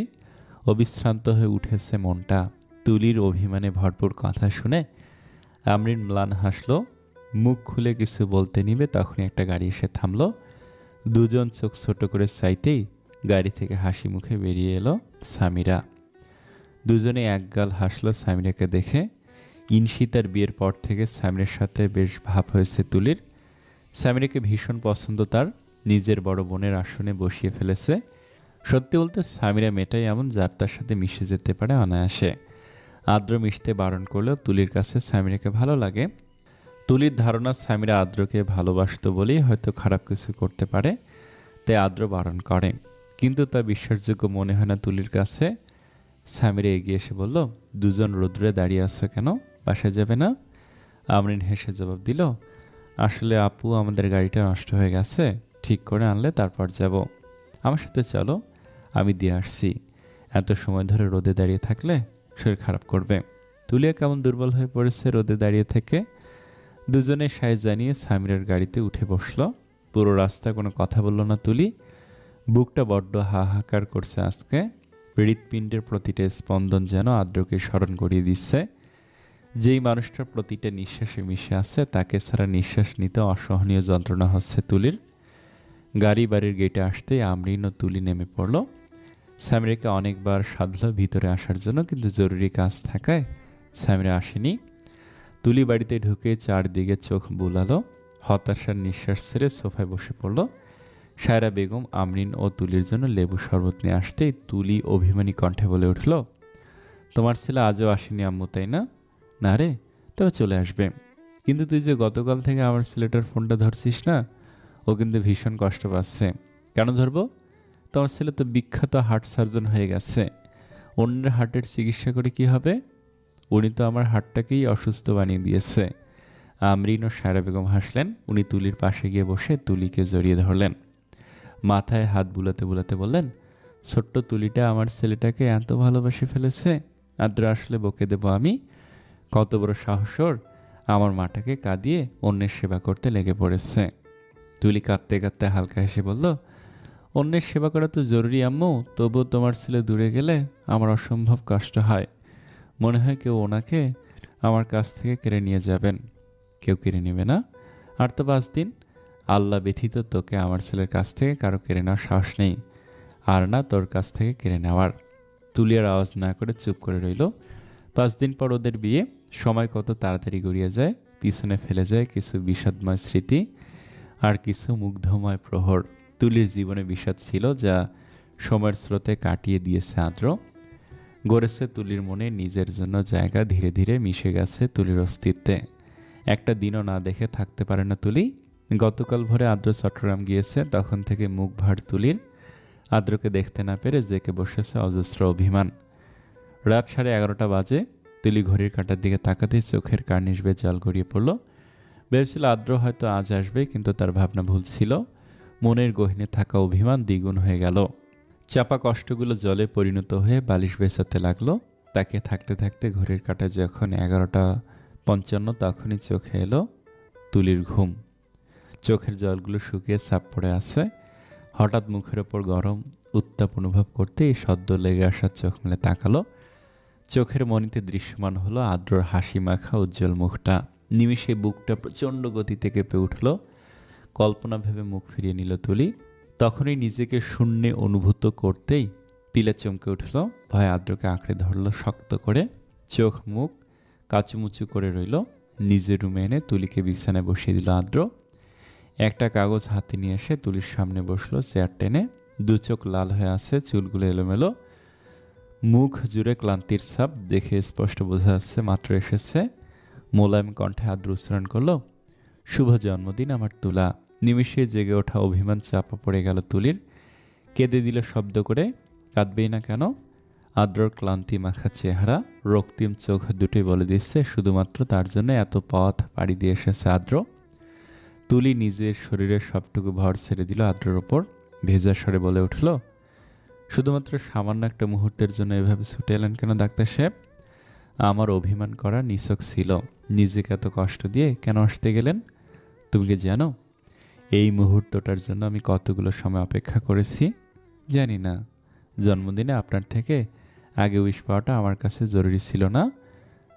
অবিশ্রান্ত হয়ে উঠেছে মনটা। তুলির অভিমানে ভরপুর কথা শুনে আমরিন ম্লান হাসলো। মুখ খুলে কিছু বলতে নিবে তখনই একটা গাড়ি এসে থামলো। দুজন চোখ ছোট করে চাইতেই গাড়ি থেকে হাসি মুখে বেরিয়ে এলো সামিরা। দুজনে একগাল হাসলো সামিরাকে দেখে। ইনশিতার বিয়ের পর থেকে সামিরার সাথে বেশ ভাব হয়েছে তুলির। সামিরাকে ভীষণ পছন্দ তার। নিজের বড় বোনের আসনে বসিয়ে ফেলেছে। সত্যি বলতে সামিরা মেয়েটাই এমন যার তার সাথে মিশে যেতে পারে অনায়াসে। আদ্র মিশতে বারণ করলেও তুলির কাছে সামিরাকে ভালো লাগে। তুলির ধারণা সামিরা আদ্রকে ভালোবাসত বলেই হয়তো খারাপ কিছু করতে পারে, তাই আদ্র বারণ করে। কিন্তু তা বিশ্বাসযোগ্য মনে হয় না তুলির কাছে। সামিরা এগিয়ে এসে বলল, দুজন রোদ্রে দাঁড়িয়ে আছে কেন, বাসায় যাবে না? আমরিন হেসে জবাব দিল, আসলে আপু আমাদের গাড়িটা নষ্ট হয়ে গেছে, ঠিক করে আনলে তারপর যাব। আমার সাথে চলো, আমি দিয়ে আসছি। এত সময় ধরে রোদে দাঁড়িয়ে থাকলে শরীর খারাপ করবে। তুলিয়া কেমন দুর্বল হয়ে পড়েছে রোদে দাঁড়িয়ে থেকে। দুজনে সাইজ জানিয়ে সামিরার গাড়িতে উঠে বসলো। পুরো রাস্তা কোনো কথা বলল না তুলি। বুকটা বড্ড হাহাকার করছে আজকে। হৃৎপিণ্ডের প্রতিটা স্পন্দন যেন আদ্রকে স্মরণ করিয়ে দিচ্ছে। যেই মানুষটার প্রতিটা নিঃশ্বাসে মিশে আছে তাকে ছাড়া নিঃশ্বাস নিতে অসহনীয় যন্ত্রণা হচ্ছে তুলির। গাড়ি বাড়ির গেটে আসতেই আমরিন ও তুলি নেমে পড়ল। স্যামরিকে অনেকবার সাধল ভিতরে আসার জন্য, কিন্তু জরুরি কাজ থাকায় স্যামরি আসেনি। তুলি বাড়িতে ঢুকে চারদিকে চোখ বুলালো, হতাশার নিঃশ্বাস ছেড়ে সোফায় বসে পড়ল। সায়রা বেগম আমরিন ও তুলির জন্য লেবু শরবত নিয়ে আসতেই তুলি অভিমানী কণ্ঠে বলে উঠল, তোমার ছেলে আজও আসেনি আম্মু, তাই না? না রে, তবে চলে আসবে। কিন্তু তুই যে গতকাল থেকে আমার ছেলেটার ফোনটা ধরছিস না, ও কিন্তু ভীষণ কষ্ট পাচ্ছে। কেন ধরবো? তোমার ছেলে তো বিখ্যাত হার্ট সার্জন হয়ে গেছে। অন্যের হার্টের চিকিৎসা করে কি হবে? উনি তো আমার হার্টটাকেই অসুস্থ বানিয়ে দিয়েছে। আমরিন ও সায়রা বেগম হাসলেন। উনি তুলির পাশে গিয়ে বসে তুলিকে জড়িয়ে ধরলেন। মাথায় হাত বুলাতে বুলাতে বললেন, ছোট্ট তুলিটা আমার ছেলেটাকে এত ভালোবেসে ফেলেছে, আদ্র আসলে বকে দেব আমি? কত বড় সাহস ওর! আমার মাটাকে কাঁদিয়ে অন্যের সেবা করতে লেগে পড়েছে। তুলি কাঁদতে কাঁদতে হালকা হেসে বলল, অন্যের সেবা করা তো জরুরি আম্মু, তবুও তোমার ছেলে দূরে গেলে আমার অসম্ভব কষ্ট হয়। মনে হয় কেউ ওনাকে আমার কাছ থেকে কেড়ে নিয়ে যাবেন। কেউ কেড়ে নেবে না। আর তো 5 দিন। আল্লাহ ব্যথিত তোকে আমার ছেলের কাছ থেকে কারো কেড়ে নেওয়ার সাহস নেই, আর না তোর কাছ থেকে কেড়ে নেওয়ার। তুলিয়ার আওয়াজ না করে চুপ করে রইল। 5 দিন পর ওদের বিয়ে। সময় কত তাড়াতাড়ি গড়িয়ে যায়, পিছনে ফেলে যায় কিছু বিষাদময় স্মৃতি আর কিছু মুগ্ধময় প্রহর। তুলির জীবনে বিষাদ ছিল, যা সময়ের স্রোতে কাটিয়ে দিয়েছে আদ্র। গড়েছে তুলির মনে নিজের জন্য জায়গা, ধীরে ধীরে মিশে গেছে তুলির অস্তিত্বে। একটা দিনও না দেখে থাকতে পারে না তুলি। গতকাল ভোরে আদ্র চট্টগ্রাম গিয়েছে, তখন থেকে মুখ ভার তুলির। আদ্রকে দেখতে না পেরে জেকে বসেছে অজস্র অভিমান। রাত 11:30 বাজে। তুলি ঘড়ির কাঁটার দিকে তাকাতেই চোখের কার্নিশ বেয়ে জল গড়িয়ে পড়ল। ভেবেছিল আদ্র হয়তো আজ আসবে, কিন্তু তার ভাবনা ভুল ছিল। মনের গহীনে থাকা অভিমান দ্বিগুণ হয়ে গেল। চাপা কষ্টগুলো জলে পরিণত হয়ে বালিশ বেচাতে লাগলো। তাকে থাকতে থাকতে ঘড়ির কাঁটায় যখন 11:55 তখনই চোখে এলো তুলির ঘুম। চোখের জলগুলো শুকিয়ে ছাপ পড়ে আছে। হঠাৎ মুখের ওপর গরম উত্তাপ অনুভব করতেই সদ্য লেগে আসা চোখ মেলে তাকালো। চোখের মনিতে দৃশ্যমান হলো আদ্রর হাসি মাখা উজ্জ্বল মুখটা। নিমিষে বুকটা প্রচণ্ড গতিতে কেঁপে উঠল। কল্পনা ভেবে মুখ ফিরিয়ে নিল তুলি। তখনই নিজেকে শূন্যে অনুভূত করতেই পিলে চমকে উঠল। ভয় আদ্রকে আঁকড়ে ধরল শক্ত করে। চোখ মুখ কাচুমুচু করে রইল। নিজের রুমে এনে তুলিকে বিছানায় বসিয়ে দিল আদ্র। একটা কাগজ হাতে নিয়ে এসে তুলির সামনে বসলো চেয়ার টেনে। দু চোখ লাল হয়ে আছে, চুলগুলো এলোমেলো, মুখ জুড়ে ক্লান্তির ছাপ। দেখে স্পষ্ট বোঝা যাচ্ছে মাত্র এসেছে। মোলায়েম কণ্ঠে আদ্র উচ্চারণ করলো, শুভ জন্মদিন আমার তুলা। নিমিষে জেগে ওঠা অভিমান চাপা পড়ে গেল তুলির। কেঁদে দিল শব্দ করে। কাঁদবেই না কেন? আদ্রর ক্লান্তি মাখা চেহারা, রক্তিম চোখ দুটোই বলে দিচ্ছে শুধুমাত্র তার জন্য এত পথ পাড়ি দিয়ে এসেছে আদ্র। তুলি নিজের শরীরের সবটুকু ভর ছেড়ে দিল আদ্রর ওপর। ভেজা স্বরে বলে উঠল, শুধুমাত্র সামান্য একটা মুহূর্তের জন্য এভাবে ছুটে এলেন কেন ডাক্তার সাহেব? আমার অভিমান করা নিছক ছিল। নিজেকে এত কষ্ট দিয়ে কেন আসতে গেলেন? তুমি কি জানো এই মুহূর্তটার জন্য আমি কতগুলো সময় অপেক্ষা করেছি? জানি না। জন্মদিনে আপনার থেকে আগে উইশ পাওয়াটা আমার কাছে জরুরি ছিল না।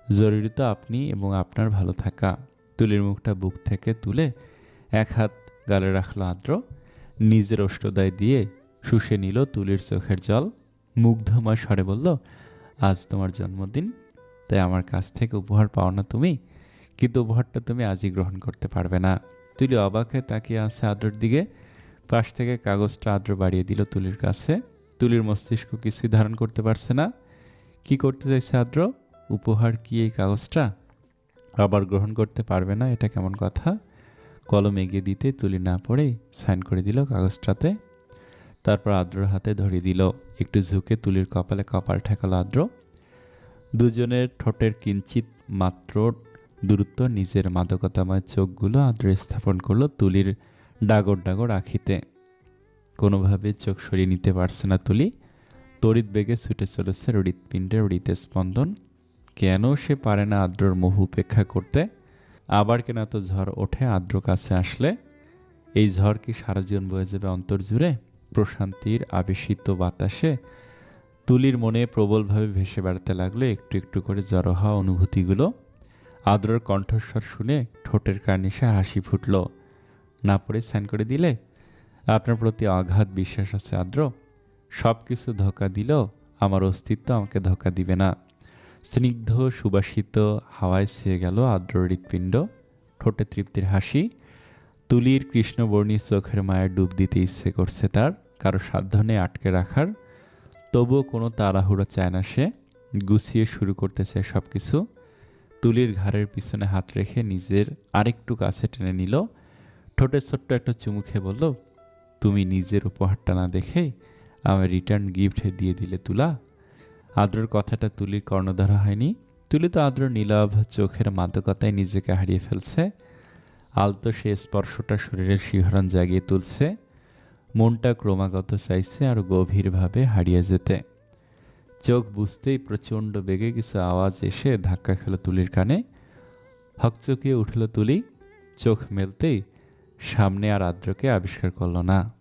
জরুরি তো আপনি এবং আপনার ভালো থাকা। তুলির মুখটা বুক থেকে তুলে এক হাত গালে রাখলো আদ্র। নিজের অষ্টদায় দিয়ে শুষে নিল তুলির চোখের জল। মুগ্ধময় স্বরে বলল, আজ তোমার জন্মদিন, তাই আমার কাছ থেকে উপহার পাও না তুমি, কিন্তু উপহারটা তুমি আজই গ্রহণ করতে পারবে না। তুলি অবাক হয়ে তাকিয়ে আছে আদ্রর দিকে। পাশ থেকে কাগজটা আদ্র বাড়িয়ে দিল তুলির কাছে। তুলির মস্তিষ্ক কিছুই ধারণ করতে পারছে না। কি করতে চাইছে আদ্র? উপহার কি এই কাগজটা? আবার গ্রহণ করতে পারবে না, এটা কেমন কথা? কলম এগিয়ে দিতে তুলি না পড়ে সাইন করে দিল কাগজটাতে। তারপর আদ্রর হাতে ধরিয়ে দিল। একটু ঝুঁকে তুলির কপালে কপাল ঠেকালো আদ্র। দুজনের ঠোঁটের কিঞ্চিত মাত্র দূরত্ব। নিজের মাদকতাময় চোখগুলো আদ্র স্থাপন করলো তুলির ডাগর ডাগর আখিতে। কোনোভাবে চোখ সরিয়ে নিতে পারছে না তুলি। তড়িৎ বেগে ছুটে চলেছে হৃৎপিণ্ডের হৃদস্পন্দন। কেন সে পারে না আদ্রর মোহ উপেক্ষা করতে? আবার কেন এত ঝড় ওঠে আদ্র কাছে আসলে? এই ঝড় কি সারা জীবন বয়ে যাবে অন্তর জুড়ে? প্রশান্তির আবেশিত বাতাসে তুলির মনে প্রবলভাবে ভেসে বেড়াতে লাগলো একটু একটু করে জড়ো হওয়া অনুভূতিগুলো। আদ্রর কণ্ঠস্বর শুনে ঠোঁটের কার্নিশে হাসি ফুটল। না পড়ে সাইন করে দিলে? আপনার প্রতি অগাধ বিশ্বাস আছে আদ্র। সব কিছু ধোঁকা দিলেও আমার অস্তিত্ব আমাকে ধোঁকা দিবে না। স্নিগ্ধ সুবাসিত হাওয়ায় ছেয়ে গেল আদ্রর হৃৎপিণ্ড। ঠোঁটে তৃপ্তির হাসি। তুলির কৃষ্ণবর্ণী চোখের মায়া ডুব দিতে ইচ্ছে করছে তার, কারো সাধ্য নেই আটকে রাখার। তবুও কোনো তাড়াহুড়ো চায় না সে, গুছিয়ে শুরু করতে চায় সব কিছু। তুলির ঘাড়ের পিছনে হাত রেখে নিজের আরেকটু কাছে টেনে নিল। ঠোঁটে ছোট্ট একটা চুমু খেয়ে বলল, তুমি নিজের উপহারটা না দেখে আমার রিটার্ন গিফট দিয়ে দিলে তুলা। আদ্রর কথাটা তুলির কর্ণধারা হয়নি। তুলি তো আদ্রর নীলাভ চোখের মাদকতায় নিজেকে হারিয়ে ফেলছে। আলতো সে স্পর্শটা শরীরের শিহরণ জাগিয়ে তুলছে। মনটা ক্রমাগত চাইছে আরো গভীরভাবে হারিয়ে যেতে। চোখ বুঝতেই প্রচণ্ড বেগে কিছু আওয়াজ এসে ধাক্কা খেল তুলির কানে। হকচকিয়ে উঠল তুলি। চোখ মেলতেই সামনে আর আদ্রকে আবিষ্কার করল না।